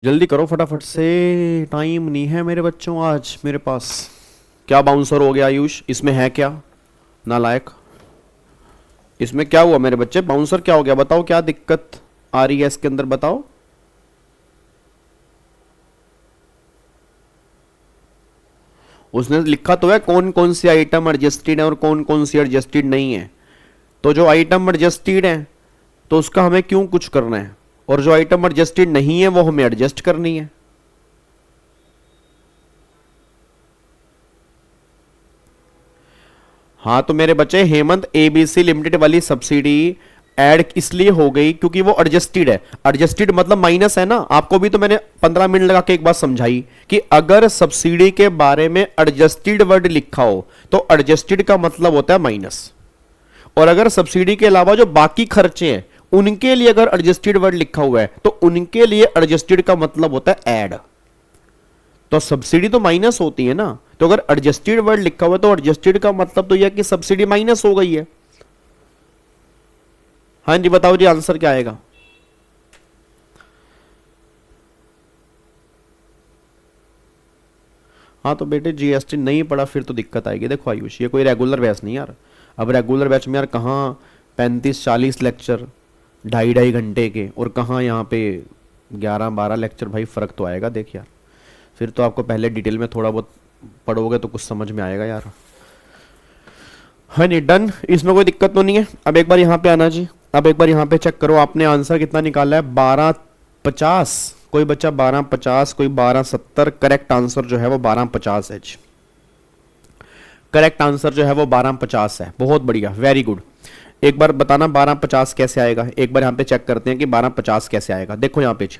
जल्दी करो फटाफट से, टाइम नहीं है मेरे बच्चों आज मेरे पास। क्या बाउंसर हो गया आयुष, इसमें है क्या नालायक? इसमें क्या हुआ मेरे बच्चे, बाउंसर क्या हो गया? बताओ क्या दिक्कत आ रही है इसके अंदर, बताओ। उसने लिखा तो है कौन कौन सी आइटम एडजस्टेड है और कौन कौन सी एडजस्टेड नहीं है, तो जो आइटम एडजस्टेड है तो उसका हमें क्यों कुछ करना है, और जो आइटम एडजस्टेड नहीं है वो हमें एडजस्ट करनी है। हाँ तो मेरे बच्चे हेमंत एबीसी लिमिटेड वाली सब्सिडी ऐड इसलिए हो गई क्योंकि वो एडजस्टेड है। एडजस्टेड मतलब माइनस है ना, आपको भी तो मैंने 15 मिनट लगा के एक बात समझाई कि अगर सब्सिडी के बारे में एडजस्टेड वर्ड लिखा हो तो एडजस्टेड का मतलब होता है माइनस, और अगर सब्सिडी के अलावा जो बाकी खर्चे हैं उनके लिए अगर एडजस्टेड वर्ड लिखा हुआ है तो उनके लिए एडजस्टेड का मतलब होता है ऐड। तो सब्सिडी तो माइनस होती है ना, तो अगर एडजस्टेड वर्ड लिखा हुआ है तो एडजस्टेड का मतलब तो यह कि सब्सिडी माइनस हो गई है। हाँ जी बताओ जी, आंसर क्या आएगा? हाँ तो बेटे जीएसटी नहीं पढ़ा फिर तो दिक्कत आएगी। देखो आयुष ये कोई रेगुलर बैच नहीं यार, अब रेगुलर बैच में यार कहाँ 35-40 लेक्चर 2.5 घंटे के, और कहाँ यहाँ पे 11-12 लेक्चर, भाई फ़र्क तो आएगा देख यार। फिर तो आपको पहले डिटेल में थोड़ा बहुत पढ़ोगे तो कुछ समझ में आएगा यार। हाँ नहीं, डन, इसमें कोई दिक्कत तो नहीं है। अब एक बार यहाँ पे आना जी, अब एक बार यहाँ पे चेक करो, आपने आंसर कितना निकाला है, 1250। कोई बच्चा 1250, कोई 1270। करेक्ट आंसर जो है वो 1250 है जी। करेक्ट आंसर जो है वो 1250 है। बहुत बढ़िया, वेरी गुड। एक बार बताना 1250 कैसे आएगा, एक बार यहाँ पे चेक करते हैं कि 1250 कैसे आएगा। देखो यहाँ पे जी,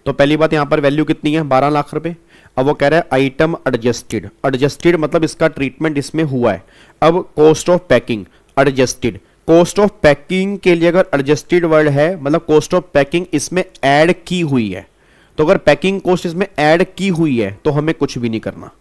तो पहली बात यहाँ पर वैल्यू कितनी है, 12 लाख रुपए। अब वो कह रहा है आइटम एडजस्टेड। एडजस्टेड मतलब इसका ट्रीटमेंट इसमें हुआ है। अब cost of packing adjusted. Cost of packing के लिए अगर एडजस्टेड वर्ड है मतलब कॉस्ट ऑफ पैकिंग इसमें ऐड की हुई है, तो अगर पैकिंग कॉस्ट इसमें ऐड की हुई है तो हमें कुछ भी नहीं करना।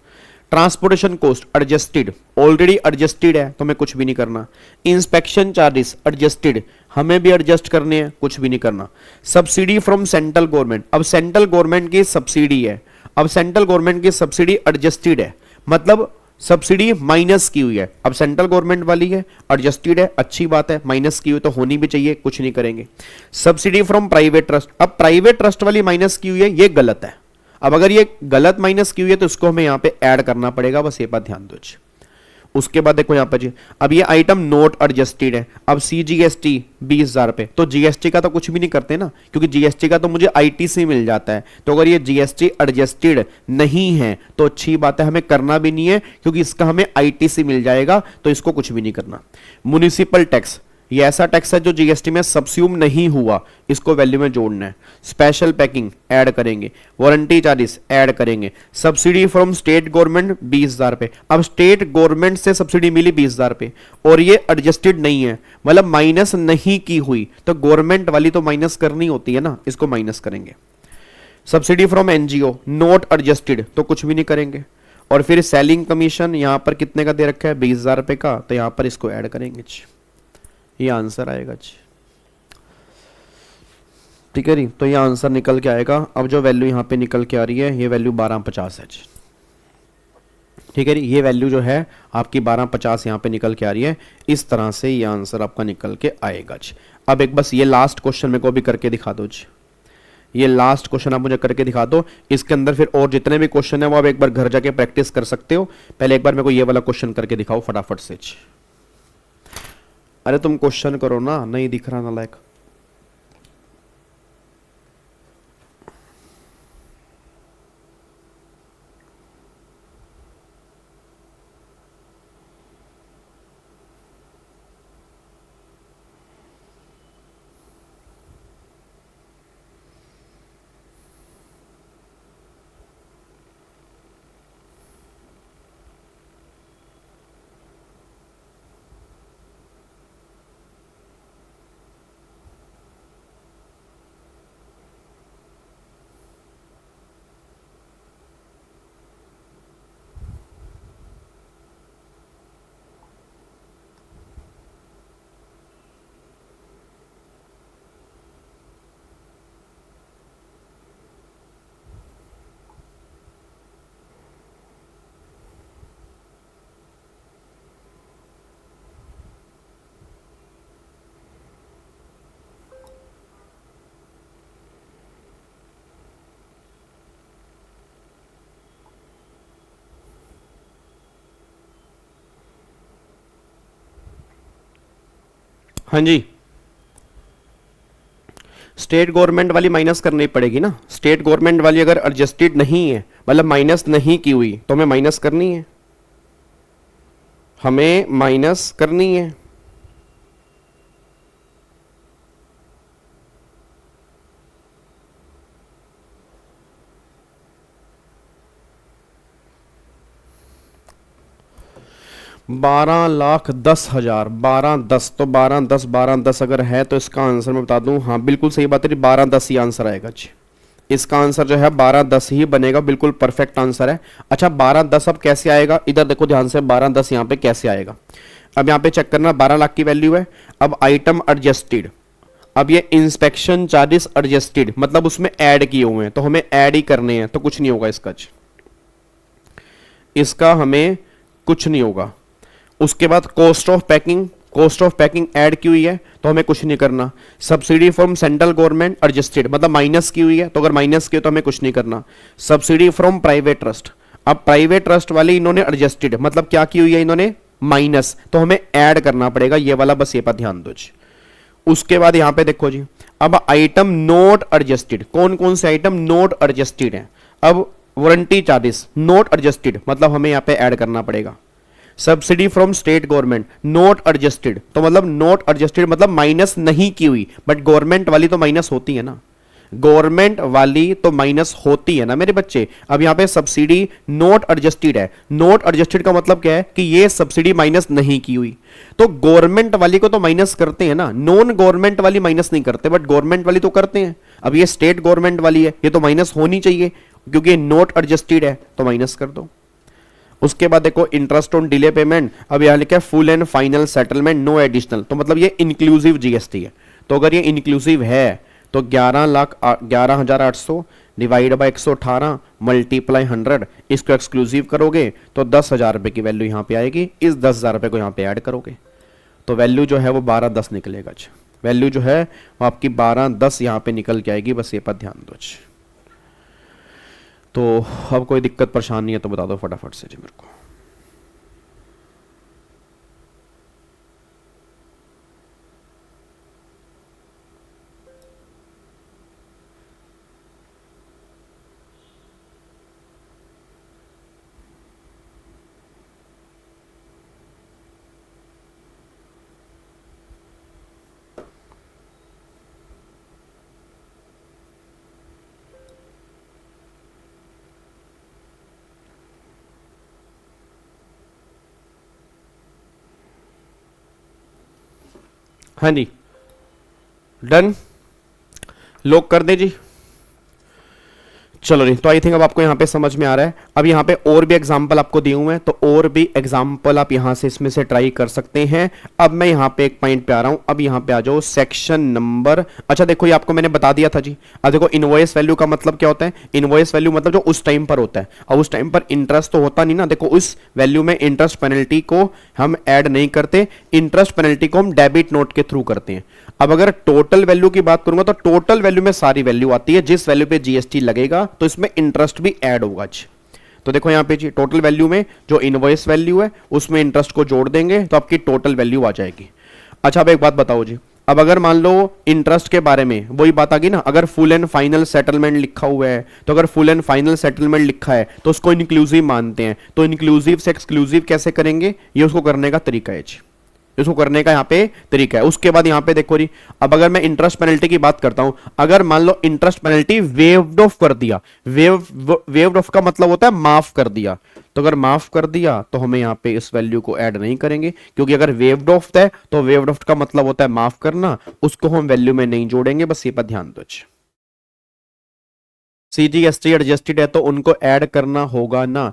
Transportation cost adjusted, already adjusted है तो हमें कुछ भी नहीं करना। इंस्पेक्शन चार्जेस एडजस्टेड, हमें भी एडजस्ट करने हैं, कुछ भी नहीं करना। सब्सिडी फ्रॉम सेंट्रल गवर्नमेंट, अब सेंट्रल गवर्नमेंट की सब्सिडी है, अब सेंट्रल गवर्नमेंट की सब्सिडी एडजस्टेड है मतलब सब्सिडी माइनस की हुई है। अब सेंट्रल गवर्नमेंट वाली है, एडजस्टेड है, अच्छी बात है, माइनस की हुई तो होनी भी चाहिए, कुछ नहीं करेंगे। सब्सिडी फ्रॉम प्राइवेट ट्रस्ट, अब प्राइवेट ट्रस्ट वाली माइनस की हुई है, ये गलत है। अब अगर ये गलत माइनस की हुई है तो इसको हमें यहाँ पे ऐड करना पड़ेगा, बस ये बात ध्यान दो जी। उसके बाद देखो यहाँ पर जी, अब ये आइटम नोट एडजस्टेड है। अब CGST 20,000 रुपए, तो GST का तो कुछ भी नहीं करते ना, क्योंकि GST का तो मुझे ITC मिल जाता है। तो अगर ये GST एडजस्टेड नहीं है तो अच्छी बात है, हमें करना भी नहीं है क्योंकि इसका हमें ITC मिल जाएगा, तो इसको कुछ भी नहीं करना। म्युनिसिपल टैक्स, ये ऐसा टैक्स है जो GST में सबस्यूम नहीं हुआ, इसको वैल्यू में जोड़ना है। स्पेशल पैकिंग ऐड करेंगे, वारंटी चार्जेस ऐड करेंगे। सब्सिडी फ्रॉम स्टेट गवर्नमेंट 20,000 रुपए, अब स्टेट गवर्नमेंट से सब्सिडी मिली 20,000 रुपए और ये एडजस्टेड नहीं है मतलब माइनस नहीं की हुई, तो गवर्नमेंट वाली तो माइनस करनी होती है ना, इसको माइनस करेंगे। Subsidy from NGO note adjusted, तो कुछ भी नहीं करेंगे। और फिर सेलिंग कमीशन यहां पर कितने का दे रखा है, 20,000 रुपए का, तो यहां पर इसको ऐड करेंगे, ये आंसर आएगा जी। ठीक है जी, तो ये आंसर निकल के आएगा। अब जो वैल्यू यहाँ पे निकल के आ रही है ये वैल्यू 1250 है जी। ठीक है जी, ये वैल्यू जो है आपकी 1250 यहाँ पे निकल के आ रही है। इस तरह से ये आंसर आपका निकल के आएगा जी। अब एक बस ये लास्ट क्वेश्चन मेरे को भी करके दिखा दो जी, ये लास्ट क्वेश्चन आप मुझे करके दिखा दो। इसके अंदर फिर और जितने भी क्वेश्चन है वो आप एक बार घर जाके प्रैक्टिस कर सकते हो। पहले एक बार मेरे को ये वाला क्वेश्चन करके दिखाओ फटाफट से जी। अरे तुम क्वेश्चन करो ना, नहीं दिख रहा ना लायक। हाँ जी, स्टेट गवर्नमेंट वाली माइनस करनी पड़ेगी ना। स्टेट गवर्नमेंट वाली अगर एडजस्टेड नहीं है मतलब माइनस नहीं की हुई तो हमें माइनस करनी है, हमें माइनस करनी है। बारह लाख 10,000, 12,10, तो 12,10, 12,10 अगर है तो इसका आंसर मैं बता दूं, हाँ बिल्कुल सही बात है, 12,10 ही आंसर आएगा जी। इसका आंसर जो है 12,10 ही बनेगा, बिल्कुल परफेक्ट आंसर है। अच्छा 12,10 अब कैसे आएगा, इधर देखो ध्यान से, 12,10 यहाँ पे कैसे आएगा। अब यहाँ पे चेक करना, 12 लाख की वैल्यू है। अब आइटम एडजस्टेड, अब ये इंस्पेक्शन चार्जेस एडजस्टेड मतलब उसमें ऐड किए हुए हैं तो हमें ऐड ही करने हैं, तो कुछ नहीं होगा इसका जी, इसका हमें कुछ नहीं होगा। उसके बाद cost of packing, cost of packing add की हुई है तो हमें कुछ नहीं करना। Subsidy from central government adjusted मतलब माइनस की हुई है, तो अगर माइनस की तो हमें कुछ नहीं करना। सब्सिडी फ्रॉम प्राइवेट ट्रस्ट, अब प्राइवेट ट्रस्ट वाले इन्होंने एडजस्टेड मतलब क्या की हुई है, इन्होंने माइनस, तो हमें ऐड करना पड़ेगा ये वाला, बस ये पर ध्यान दो जी। उसके बाद यहां पे देखो जी, अब आइटम नोट एडजस्टेड, कौन कौन से आइटम नोट एडजस्टेड हैं। अब वारंटी चार्जेस नोट एडजस्टेड, मतलब हमें यहां पे ऐड करना पड़ेगा। Subsidy from state government note adjusted, तो मतलब नोट एडजस्टेड मतलब माइनस नहीं की हुई, बट गवर्नमेंट वाली तो माइनस होती है ना, गवर्नमेंट वाली तो माइनस होती है ना मेरे बच्चे। अब यहां पे सब्सिडी नोट एडजस्टेड है, नोट एडजस्टेड का मतलब क्या है कि ये सब्सिडी माइनस नहीं की हुई, तो गवर्नमेंट वाली को तो माइनस करते हैं ना, नॉन गवर्नमेंट वाली माइनस नहीं करते, बट गवर्नमेंट वाली तो करते हैं। अब ये स्टेट गवर्नमेंट वाली है, ये तो माइनस होनी चाहिए क्योंकि ये नोट एडजस्टेड है, तो माइनस कर दो। उसके बाद देखो इंटरेस्ट ऑन डिले पेमेंट, अब यहां लिखा है full and final settlement no additional, तो मतलब ये इंक्लूसिव जीएसटी है। तो अगर ये इंक्लूसिव है तो 11,800 डिवाइड बाय 118 मल्टीप्लाई 100, इसको एक्सक्लूसिव करोगे तो 10,000 रुपए की वैल्यू यहां पे आएगी। इस 10,000 रुपए को यहां पे ऐड करोगे तो वैल्यू जो है वो 1210 निकलेगा। वैल्यू जो है वो आपकी 1210 यहां पे निकल के आएगी, बस ये पर ध्यान दो। तो अब कोई दिक्कत परेशानी नहीं है तो बता दो फटाफट से जी मेरे को। हाँ जी, डन, लॉक कर दे जी। चलो जी, तो आई थिंक अब आपको यहां पे समझ में आ रहा है। अब यहां पे और भी एग्जांपल आपको दिए हुए हैं, तो और भी एग्जांपल आप यहां से इसमें से ट्राई कर सकते हैं। अब मैं यहां पे एक पॉइंट पे आ रहा हूं, अब यहां पे आ जाओ सेक्शन नंबर। अच्छा देखो, ये आपको मैंने बता दिया था जी। अब देखो इनवॉइस वैल्यू का मतलब क्या होता है, इनवॉइस वैल्यू मतलब जो उस टाइम पर होता है। अब उस टाइम पर इंटरेस्ट तो होता नहीं ना, देखो उस वैल्यू में इंटरेस्ट पेनल्टी को हम ऐड नहीं करते, इंटरेस्ट पेनल्टी को हम डेबिट नोट के थ्रू करते हैं। अब अगर टोटल वैल्यू की बात करूंगा तो टोटल वैल्यू में सारी वैल्यू आती है, जिस वैल्यू पे जीएसटी लगेगा तो इसमें इंटरेस्ट भी ऐड होगा जी। तो देखो यहां पे जी टोटल वैल्यू में जो इनवॉइस वैल्यू है उसमें इंटरेस्ट को जोड़ देंगे तो आपकी टोटल वैल्यू आ जाएगी। अच्छा अब एक बात बताओ जी, अब अगर मान लो इंटरेस्ट के बारे में वही बात आ गई ना, अगर फुल एंड फाइनल सेटलमेंट लिखा हुआ है, तो अगर फुल एंड फाइनल सेटलमेंट लिखा है तो उसको इंक्लूसिव मानते हैं, तो इंक्लूसिव से एक्सक्लूसिव कैसे करेंगे, ये उसको करने का तरीका है जी, इसको करने का यहां पे तरीका है। उसके बाद यहां पे देखो जी, अब अगर मैं इंटरेस्ट पेनल्टी की बात करता हूं, अगर मान लो इंटरेस्ट पेनल्टी वेव्ड ऑफ कर दिया, वेव्ड ऑफ का मतलब होता है माफ कर दिया, तो अगर माफ कर दिया तो हमें यहां पे इस वैल्यू को ऐड नहीं करेंगे, क्योंकि अगर वेव्ड ऑफ है तो वेव्ड ऑफ का मतलब होता है माफ करना, उसको हम वैल्यू में नहीं जोड़ेंगे, बस ये पर ध्यान दो। सीजीएसटी एडजस्टेड है तो उनको ऐड करना होगा ना,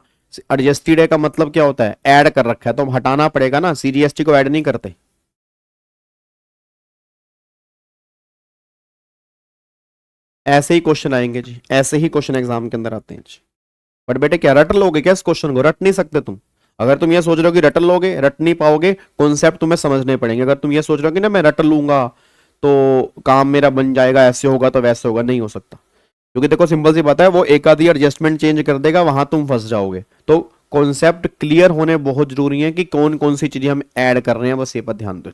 एडजस्टेड है का मतलब क्या होता है, ऐड कर रखा है तो हटाना पड़ेगा ना, सीजीएसटी को ऐड नहीं करते। ऐसे ही क्वेश्चन आएंगे जी, ऐसे ही क्वेश्चन एग्जाम के अंदर आते हैं जी। बट बेटे क्या रट लोगे क्या इस क्वेश्चन को, रट नहीं सकते तुम। अगर तुम ये सोच रहे हो कि रट लोगे, रट नहीं पाओगे, कॉन्सेप्ट तुम्हें समझने पड़ेंगे। अगर तुम ये सोच रहे हो कि ना मैं रट लूंगा तो काम मेरा बन जाएगा, ऐसे होगा तो वैसे होगा, नहीं हो सकता। क्योंकि देखो सिंपल सी बात है, वो एक आधी एडजस्टमेंट चेंज कर देगा, वहां तुम फंस जाओगे। तो कॉन्सेप्ट क्लियर होने बहुत जरूरी है कि कौन कौन सी चीजें हम ऐड कर रहे हैं, बस ये पर ध्यान दो।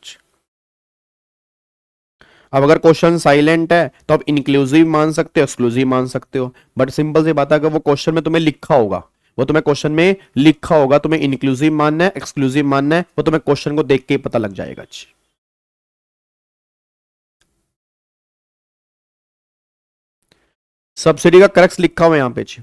अब अगर क्वेश्चन साइलेंट है तो आप इंक्लूसिव मान सकते हो, एक्सक्लूसिव मान सकते हो, बट सिंपल सी बात है अगर वो क्वेश्चन में तुम्हें लिखा होगा, वो तुम्हें क्वेश्चन में लिखा होगा तुम्हें इंक्लूसिव मानना है एक्सक्लूसिव मानना है, वो तुम्हें क्वेश्चन को देख के ही पता लग जाएगा। सब्सिडी का क्रक्स लिखा हुआ है यहां पे जी,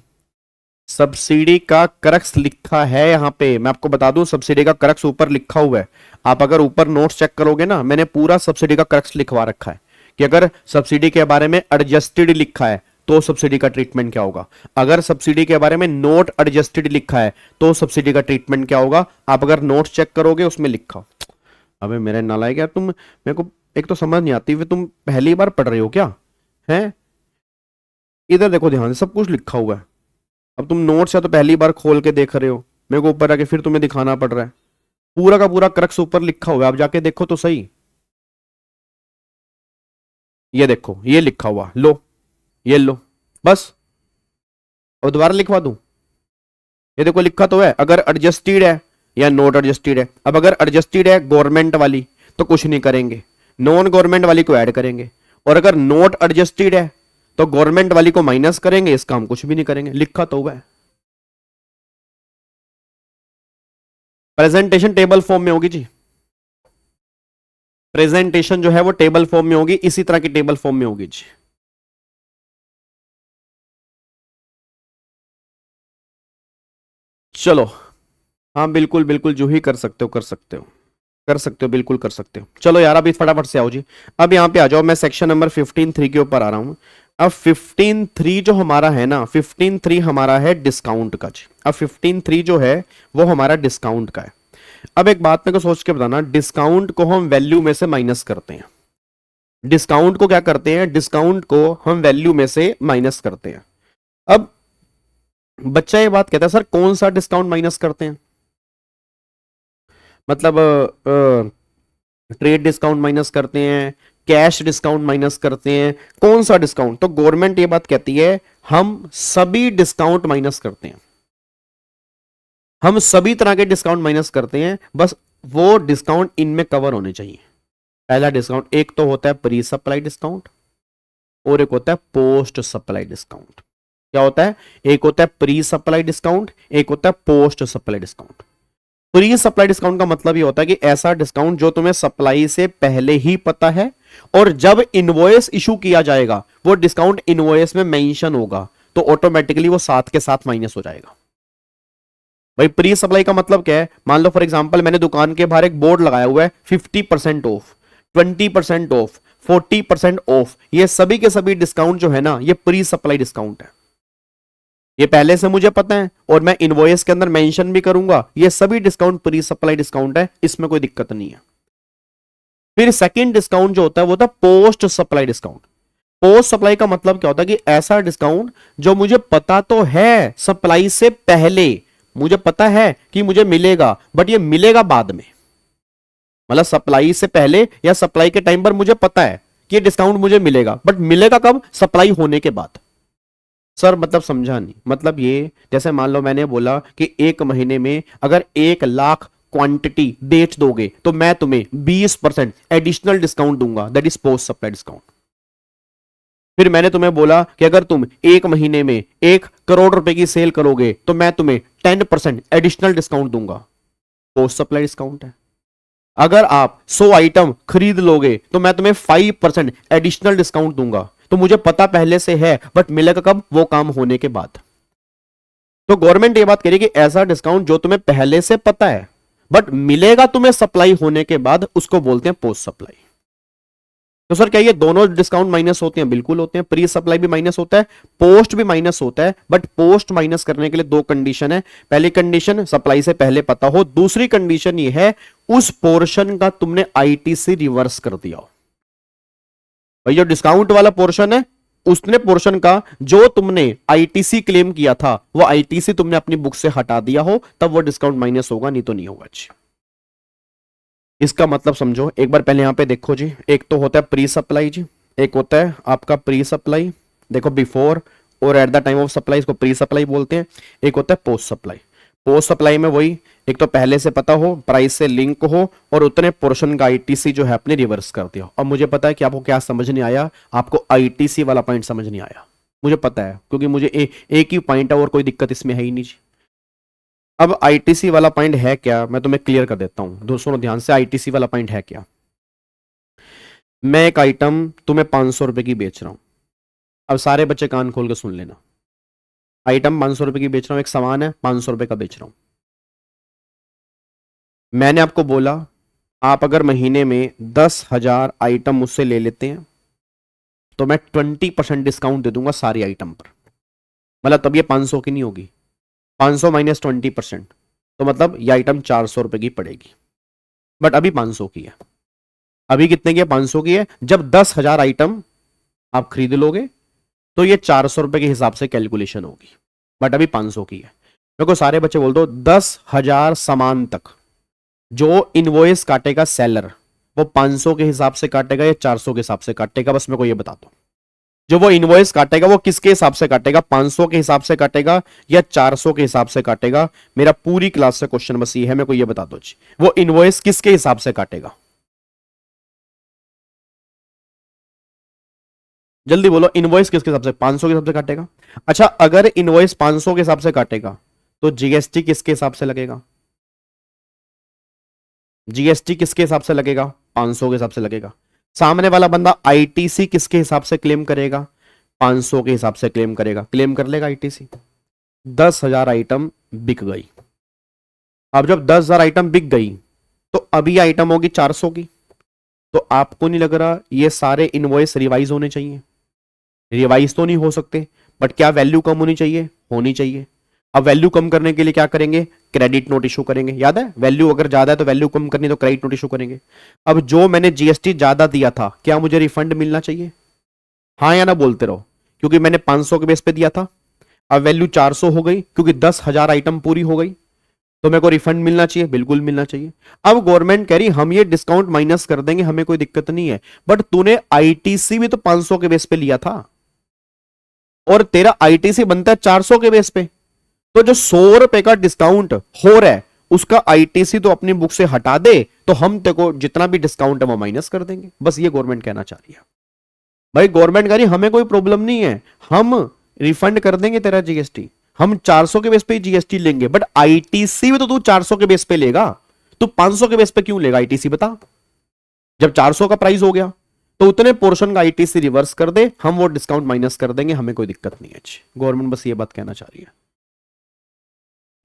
सब्सिडी का क्रक्स लिखा है यहां पे, मैं आपको बता दूं सब्सिडी का क्रक्स ऊपर लिखा हुआ है। आप अगर ऊपर नोट्स चेक करोगे ना, मैंने पूरा सब्सिडी का क्रक्स लिखवा रखा है कि अगर सब्सिडी के बारे में एडजस्टेड लिखा है तो सब्सिडी का ट्रीटमेंट क्या होगा, अगर सब्सिडी के बारे में नोट एडजस्टेड लिखा है तो सब्सिडी का ट्रीटमेंट क्या होगा। आप अगर नोट चेक करोगे उसमें लिखा हो। अबे मेरे नालायक यार तुम, मेरे को एक तो समझ नहीं आती, तुम पहली बार पढ़ रहे हो क्या है। इधर देखो ध्यान से, सब कुछ लिखा हुआ है। अब तुम नोट्स है तो पहली बार खोल के देख रहे हो, मेरे को ऊपर आके फिर तुम्हें दिखाना पड़ रहा है। पूरा का पूरा क्रक्स ऊपर लिखा हुआ है, आप जाके देखो तो सही। ये देखो ये लिखा हुआ, लो ये लो, बस। और दोबारा लिखवा दूं, ये देखो लिखा तो है, अगर एडजस्टेड है या नॉट एडजस्टेड है। अब अगर एडजस्टेड है गवर्नमेंट वाली तो कुछ नहीं करेंगे, नॉन गवर्नमेंट वाली को ऐड करेंगे, और अगर नॉट एडजस्टेड है तो गवर्नमेंट वाली को माइनस करेंगे, इसका हम कुछ भी नहीं करेंगे, लिखा तो हुआ है। प्रेजेंटेशन टेबल फॉर्म में होगी जी, प्रेजेंटेशन जो है वो टेबल फॉर्म में होगी, इसी तरह की टेबल फॉर्म में होगी जी। चलो, हाँ बिल्कुल बिल्कुल, जो ही कर सकते हो कर सकते हो कर सकते हो, बिल्कुल कर सकते हो। चलो यार अभी फटाफट से आओ जी, अब यहाँ पे आ जाओ, मैं सेक्शन नंबर 15.3 के ऊपर आ रहा हूँ। अब 15.3 जो हमारा है ना, 15.3 हमारा है डिस्काउंट का जी। अब 15.3 जो है वो हमारा डिस्काउंट का है। अब एक बात मेरे को सोच के बताना, डिस्काउंट को हम वैल्यू में से माइनस करते हैं, डिस्काउंट को क्या करते हैं, डिस्काउंट को हम वैल्यू में से माइनस करते हैं। अब बच्चा ये बात कहता है सर कौन सा डिस्काउंट माइनस करते हैं, मतलब ट्रेड डिस्काउंट माइनस करते हैं, कैश डिस्काउंट माइनस करते हैं, कौन सा डिस्काउंट? तो गवर्नमेंट ये बात कहती है हम सभी डिस्काउंट माइनस करते हैं, हम सभी तरह के डिस्काउंट माइनस करते हैं, बस वो डिस्काउंट इनमें कवर होने चाहिए। पहला डिस्काउंट एक तो होता है प्री सप्लाई डिस्काउंट और एक होता है पोस्ट सप्लाई डिस्काउंट। क्या होता है? एक होता है प्री सप्लाई डिस्काउंट, एक होता है post supply discount. Pre supply discount का मतलब ये होता है कि ऐसा डिस्काउंट जो तुम्हें सप्लाई से पहले ही पता है, और जब इनवॉइस इशू किया जाएगा वो डिस्काउंट इनवॉइस में मेंशन होगा, तो ऑटोमेटिकली वो साथ के साथ माइनस हो जाएगा। भाई प्री सप्लाई का मतलब क्या है? मान लो फॉर एग्जांपल मैंने दुकान के बाहर एक बोर्ड लगाया हुआ है 50% ऑफ, 20% ऑफ, 40% ऑफ, ये सभी के सभी डिस्काउंट जो है ना ये प्री सप्लाई डिस्काउंट है। ये पहले से मुझे पता है और मैं इनवॉइस के अंदर मेंशन भी करूंगा, ये सभी डिस्काउंट प्री सप्लाई डिस्काउंट है, इसमें कोई दिक्कत नहीं है। फिर सेकंड डिस्काउंट जो होता है वो होता है post supply discount. Post supply का मतलब क्या होता है कि ऐसा डिस्काउंट जो मुझे पता तो है सप्लाई से पहले, मुझे पता है कि मुझे मिलेगा, बट ये मिलेगा बाद में। मतलब सप्लाई से पहले या सप्लाई के टाइम पर मुझे पता है कि ये डिस्काउंट मुझे मिलेगा, बट मिलेगा कब? सप्लाई होने के बाद। सर मतलब समझा नहीं, मतलब ये जैसे मान लो मैंने बोला कि एक महीने में अगर 1 लाख क्वांटिटी बेच दोगे तो मैं तुम्हें 20% एडिशनल डिस्काउंट दूंगा, that is post supply discount. फिर मैंने तुम्हें बोला कि अगर तुम एक महीने में 1 करोड़ रुपए की सेल करोगे तो मैं तुम्हें 10% एडिशनल डिस्काउंट दूंगा, पोस्ट सप्लाई डिस्काउंट है। अगर आप 100 आइटम खरीद लोगे तो मैं तुम्हें 5% एडिशनल डिस्काउंट दूंगा, तो मुझे पता पहले से है, बट मिलेगा कब? वो काम होने के बाद। तो गवर्नमेंट ये बात कह रही है कि ऐसा डिस्काउंट जो तुम्हें पहले से पता है बट मिलेगा तुम्हें सप्लाई होने के बाद, उसको बोलते हैं पोस्ट सप्लाई। तो सर क्या ये दोनों डिस्काउंट माइनस होते हैं? बिल्कुल होते हैं। प्री सप्लाई भी माइनस होता है, पोस्ट भी माइनस होता है, बट पोस्ट माइनस करने के लिए 2 कंडीशन है। पहली कंडीशन सप्लाई से पहले पता हो, दूसरी कंडीशन ये है उस पोर्शन का तुमने आईटीसी रिवर्स कर दिया हो। भाई जो डिस्काउंट वाला पोर्शन है उसने पोर्शन का जो तुमने आईटीसी क्लेम किया था वो आईटीसी तुमने अपनी बुक से हटा दिया हो, तब वो डिस्काउंट माइनस होगा, नहीं तो नहीं होगा जी। इसका मतलब समझो, एक बार पहले यहां पे देखो जी, एक तो होता है प्री सप्लाई जी, एक होता है आपका प्री सप्लाई, देखो बिफोर और at the time of supply, इसको प्री सप्लाई बोलते हैं। एक होता है पोस्ट सप्लाई। पोस्ट सप्लाई में वही, एक तो पहले से पता हो, प्राइस से लिंक हो, और उतने पोर्शन का आईटीसी जो है अपने रिवर्स कर दिया। अब मुझे पता है कि आपको क्या समझ नहीं आया, आपको आईटीसी वाला पॉइंट समझ नहीं आया, मुझे पता है, क्योंकि मुझे एक ही पॉइंट है और कोई दिक्कत इसमें है ही नहीं जी। अब आईटीसी वाला पॉइंट है क्या, मैं तुम्हें क्लियर कर देता हूं, दोस्तों ध्यान से। आईटीसी वाला पॉइंट है क्या? मैं एक आइटम तुम्हें 500 रुपए की बेच रहा हूं, अब सारे बच्चे कान खोल के सुन लेना। आइटम 500 रुपए की बेच रहा हूं, एक सामान है 500 रुपए का बेच रहा हूं। मैंने आपको बोला आप अगर महीने में 10,000 आइटम मुझसे ले लेते हैं तो मैं 20% डिस्काउंट दे दूंगा सारी आइटम पर। मतलब तब ये 500 की नहीं होगी, 500 माइनस 20%, तो मतलब ये आइटम 400 रुपए की पड़ेगी, बट अभी 500 की है। अभी कितने की है? 500 की है। जब 10,000 आइटम आप खरीद लोगे तो ये 400 रुपए के हिसाब से कैलकुलेशन होगी, बट अभी 500 की है। मेरे को सारे बच्चे बोल दो 10,000 सामान तक जो इनवॉइस काटेगा सेलर, वो 500 के हिसाब से काटेगा या 400 के हिसाब से काटेगा, बस मेरे को ये बता दो। जो वो इनवॉइस काटेगा वो किसके हिसाब से काटेगा, 500 के हिसाब से काटेगा या 400 के हिसाब से काटेगा? मेरा पूरी क्लास से क्वेश्चन बस ये है, मेरे को ये बता दो जी, वो इनवॉइस किसके हिसाब से काटेगा? जल्दी बोलो, इनवॉइस किसके हिसाब से? 500 के हिसाब से काटेगा। अच्छा, अगर इनवॉइस 500 के हिसाब से काटेगा तो जीएसटी किसके हिसाब से लगेगा? जीएसटी किसके हिसाब से लगेगा? 500 के हिसाब से लगेगा। सामने वाला बंदा आईटीसी किसके हिसाब से क्लेम करेगा? 500 के हिसाब से क्लेम करेगा। क्लेम कर लेगा आईटीसी। 10,000 आइटम बिक गई। अब जब 10,000 आइटम बिक गई तो अभी आइटम होगी 400 की। तो आपको नहीं लग रहा ये सारे इनवॉइस रिवाइज होने चाहिए? रिवाइज तो नहीं हो सकते, बट क्या वैल्यू कम होनी चाहिए? होनी चाहिए। अब वैल्यू कम करने के लिए क्या करेंगे? क्रेडिट नोट इशू करेंगे। याद है, वैल्यू अगर ज्यादा है तो वैल्यू कम करनी तो क्रेडिट नोट इशू करेंगे। अब जो मैंने जीएसटी ज्यादा दिया था, क्या मुझे रिफंड मिलना चाहिए? हाँ या ना बोलते रहो, क्योंकि मैंने 500 के बेस पे दिया था। अब वैल्यू 400 हो गई क्योंकि 10,000 आइटम पूरी हो गई, तो मेरे को रिफंड मिलना चाहिए, बिल्कुल मिलना चाहिए। अब गवर्नमेंट कह रही हम ये डिस्काउंट माइनस कर देंगे, हमें कोई दिक्कत नहीं है, बट तूने आईटीसी भी तो 500 के बेस पे लिया था और तेरा आईटीसी बनता है 400 के बेस पे। तो जो 100 रुपए का डिस्काउंट हो रहा है उसका आईटीसी तो अपनी बुक से हटा दे, तो हम तेरे को जितना भी डिस्काउंट है वो माइनस कर देंगे। बस ये गवर्नमेंट कहना चाह रही है। भाई गवर्नमेंट कह रही हमें कोई प्रॉब्लम नहीं है, हम रिफंड कर देंगे तेरा जीएसटी, हम 400 के बेस पे जीएसटी लेंगे, बट आईटीसी भी तो तू 400 के बेस पे लेगा, तू 500 के बेस पे क्यों लेगा आईटीसी बता? जब 400 का प्राइस हो गया तो उतने पोर्शन का आईटीसी रिवर्स कर दे, हम वो डिस्काउंट माइनस कर देंगे, हमें कोई दिक्कत नहीं है। गवर्नमेंट बस ये बात कहना चाह रही है।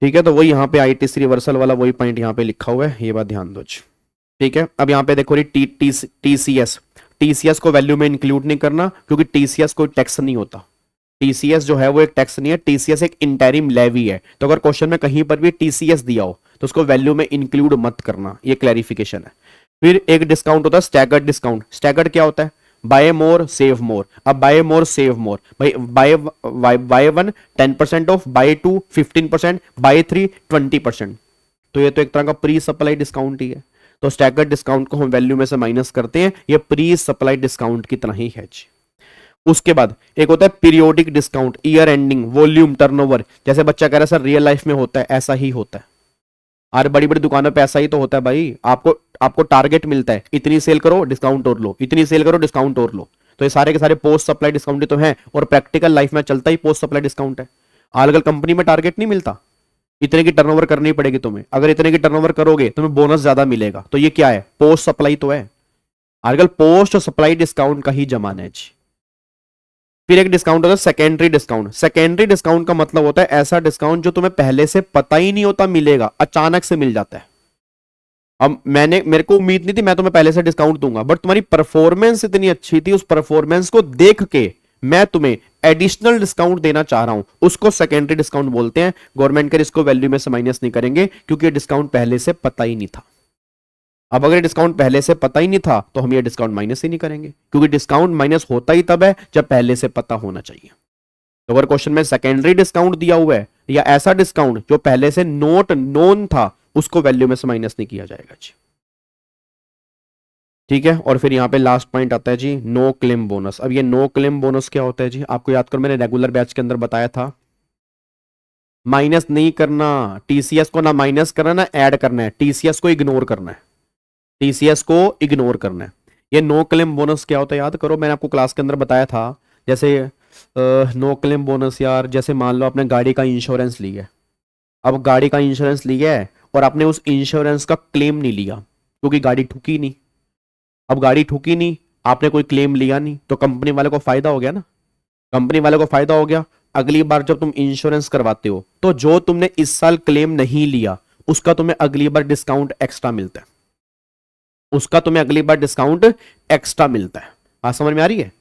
ठीक है, तो वही यहाँ पे आईटीसी रिवर्सल वाला वही पॉइंट यहाँ पे लिखा हुआ है, ये बात ध्यान दो। ठीक है, अब यहाँ पे देखो टीसीएस, टीसीएस को वैल्यू में इंक्लूड नहीं करना क्योंकि टीसीएस कोई टैक्स नहीं होता। टीसीएस जो है वो एक टैक्स नहीं है, टीसीएस एक इंटरिम लेवी है। तो अगर क्वेश्चन में कहीं पर भी टीसीएस दिया हो तो उसको वैल्यू में इंक्लूड मत करना, ये क्लैरिफिकेशन है। फिर एक डिस्काउंट होता है स्टैगर्ड डिस्काउंट। स्टैगर्ड क्या होता है? बाय मोर सेव मोर। अब बाय मोर सेव मोर, भाई बाय 1 10% ऑफ, बाय 2 15%, बाय 3 20%। तो ये तो एक तरह का प्री सप्लाई डिस्काउंट ही है। तो स्टैगर्ड डिस्काउंट को हम वैल्यू में से माइनस करते हैं, ये प्री सप्लाई डिस्काउंट की तरह ही है। उसके बाद एक होता है periodic discount, year ending, volume, turnover. जैसे बच्चा कह रहा है सर रियल लाइफ में होता है, ऐसा ही होता है। अरे बड़ी बड़ी दुकानों पे ऐसा ही तो होता है भाई। आपको टारगेट मिलता है, इतनी सेल करो डिस्काउंट और लो, इतनी सेल करो डिस्काउंट और लो। तो ये सारे के सारे पोस्ट सप्लाई डिस्काउंट तो हैं, और प्रैक्टिकल लाइफ में चलता ही पोस्ट सप्लाई डिस्काउंट है। आजकल कंपनी में टारगेट नहीं मिलता, इतने की टर्नओवर करनी पड़ेगी तुम्हें, अगर इतने की टर्नओवर करोगे तुम्हें बोनस ज्यादा मिलेगा। तो ये क्या है? पोस्ट सप्लाई तो है। आजकल पोस्ट सप्लाई डिस्काउंट का ही जमाना है जी। फिर एक डिस्काउंट होता है सेकेंडरी डिस्काउंट। सेकेंडरी डिस्काउंट का मतलब होता है ऐसा डिस्काउंट जो तुम्हें पहले से पता ही नहीं होता मिलेगा, अचानक से मिल जाता है। अब मेरे को उम्मीद नहीं थी मैं तुम्हें पहले से डिस्काउंट दूंगा, बट तुम्हारी परफॉर्मेंस इतनी अच्छी थी, उस परफॉर्मेंस को देख के मैं तुम्हें एडिशनल डिस्काउंट देना चाह रहा हूं, उसको सेकेंडरी डिस्काउंट बोलते हैं। गवर्नमेंट के इसको वैल्यू में से माइनस नहीं करेंगे क्योंकि ये डिस्काउंट पहले से पता ही नहीं था। अब अगर डिस्काउंट पहले से पता ही नहीं था तो हम ये डिस्काउंट माइनस ही नहीं करेंगे, क्योंकि डिस्काउंट माइनस होता ही तब है जब पहले से पता होना चाहिए। तो अगर क्वेश्चन में सेकेंडरी डिस्काउंट दिया हुआ है या ऐसा डिस्काउंट जो पहले से नोट नोन था, उसको वैल्यू में से माइनस नहीं किया जाएगा जी। ठीक है, और फिर यहाँ पे लास्ट पॉइंट आता है जी नो क्लेम बोनस। अब ये नो क्लेम बोनस क्या होता है जी? आपको याद करो मैंने रेगुलर बैच के अंदर बताया था, माइनस नहीं करना टीसीएस को, ना माइनस करना ना ऐड करना है, टीसीएस को इग्नोर करना है, टीसीएस को इग्नोर करना है। ये नो क्लेम बोनस क्या होता है याद करो, मैंने आपको क्लास के अंदर बताया था। जैसे नो क्लेम बोनस यार, जैसे मान लो आपने गाड़ी का इंश्योरेंस लिया है। अब गाड़ी का इंश्योरेंस लिया है और आपने उस इंश्योरेंस का क्लेम नहीं लिया क्योंकि गाड़ी ठुकी नहीं। अब गाड़ी ठुकी नहीं, आपने कोई क्लेम लिया नहीं, तो कंपनी वाले को फायदा हो गया ना। कंपनी वाले को फायदा हो गया, अगली बार जब तुम इंश्योरेंस करवाते हो तो जो तुमने इस साल क्लेम नहीं लिया उसका तुम्हें अगली बार डिस्काउंट एक्स्ट्रा मिलता है, उसका तुम्हें अगली बार डिस्काउंट एक्स्ट्रा मिलता है। बात समझ में आ रही है?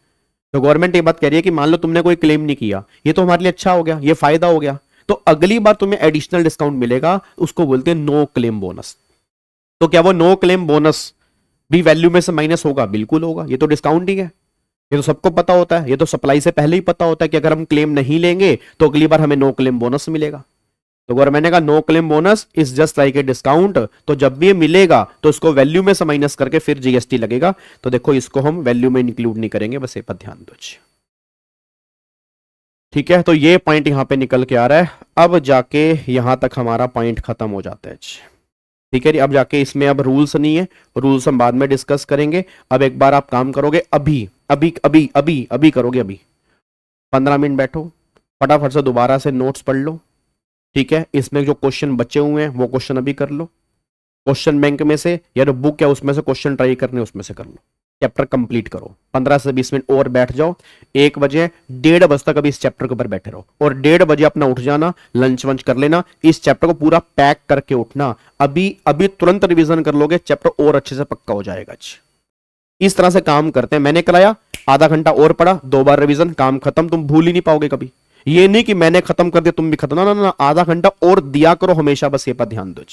तो गवर्नमेंट ये बात कह रही है कि मान लो तुमने कोई क्लेम नहीं किया, ये तो हमारे लिए अच्छा हो गया, ये फायदा हो गया, तो अगली बार तुम्हें एडिशनल डिस्काउंट मिलेगा, उसको बोलते हैं नो क्लेम बोनस। तो क्या वो नो क्लेम बोनस भी वैल्यू में से माइनस होगा? बिल्कुल होगा, ये तो डिस्काउंट ही है, ये तो सबको पता होता है, ये तो सप्लाई से पहले ही पता होता है कि अगर हम क्लेम नहीं लेंगे तो अगली बार हमें नो क्लेम बोनस मिलेगा। तो गवर्नमेंट ने कहा no claim bonus is just like a discount, तो जब भी ये मिलेगा तो उसको वैल्यू में से माइनस करके फिर जीएसटी लगेगा। तो देखो इसको हम वैल्यू में इंक्लूड नहीं करेंगे, बस ये पर ध्यान दो। ठीक है, तो ये पॉइंट यहां पे निकल के आ रहा है। अब जाके यहां तक हमारा पॉइंट खत्म हो जाता है जी। ठीक है जी, अब जाके इसमें अब रूल्स नहीं है, रूल्स हम बाद में डिस्कस करेंगे। अब एक बार आप काम करोगे, अभी अभी अभी अभी अभी करोगे, अभी 15 मिनट बैठो, फटाफट से दोबारा से नोट्स पढ़ लो। ठीक है, इसमें जो क्वेश्चन बचे हुए हैं वो क्वेश्चन अभी कर लो, क्वेश्चन बैंक में से या तो बुक या उसमें से क्वेश्चन ट्राई करने उसमें से कर लो, चैप्टर कंप्लीट करो। 15 से 20 मिनट और बैठ जाओ, 1 बजे 1:30 बजे तक अभी इस चैप्टर के ऊपर बैठे रहो, और 1:30 बजे अपना उठ जाना, लंच वंच कर लेना, इस चैप्टर को पूरा पैक करके उठना। अभी अभी तुरंत रिवीजन कर लोगे, चैप्टर और अच्छे से पक्का हो जाएगा। इस तरह से काम करते हैं। मैंने कराया, आधा घंटा और पढ़ा, 2 बार रिवीजन, काम खत्म। तुम भूल ही नहीं पाओगे कभी। ये नहीं कि मैंने खत्म कर दिया तुम भी खत्म, ना ना ना, आधा घंटा और दिया करो हमेशा, बस ये पर ध्यान दो।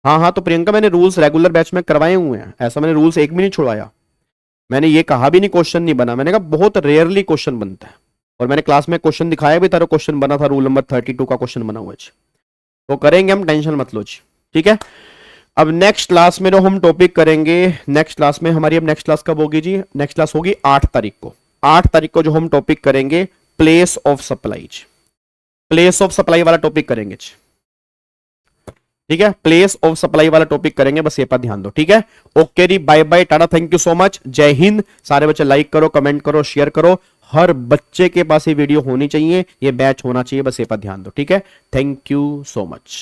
हाँ हाँ, तो प्रियंका मैंने रूल्स रेगुलर बैच में करवाए हुए हैं, ऐसा मैंने रूल्स एक भी नहीं छुड़वाया। मैंने ये कहा भी नहीं क्वेश्चन नहीं बना, मैंने कहा बहुत रेयरली क्वेश्चन बनता है, और मैंने क्लास में क्वेश्चन दिखाया भी था, क्वेश्चन बना था, रूल नंबर 32 का क्वेश्चन बना हुआ है। तो करेंगे हम, टेंशन मत लो जी। ठीक है, अब नेक्स्ट क्लास में जो हम टॉपिक करेंगे, नेक्स्ट क्लास में हमारी, अब नेक्स्ट क्लास कब होगी जी? नेक्स्ट क्लास होगी 8 तारीख को। 8 तारीख को जो हम टॉपिक करेंगे, place of supply. Place of supply वाला टॉपिक करेंगे। ठीक है, प्लेस ऑफ सप्लाई वाला टॉपिक करेंगे, बस ये पर ध्यान दो। ठीक है, ओके जी, bye bye, tata, thank you so much, जय हिंद। सारे बच्चे लाइक करो, कमेंट करो, शेयर करो, हर बच्चे के पास ये वीडियो होनी चाहिए, ये बैच होना चाहिए, बस ये पर ध्यान दो। ठीक है, थैंक यू सो मच।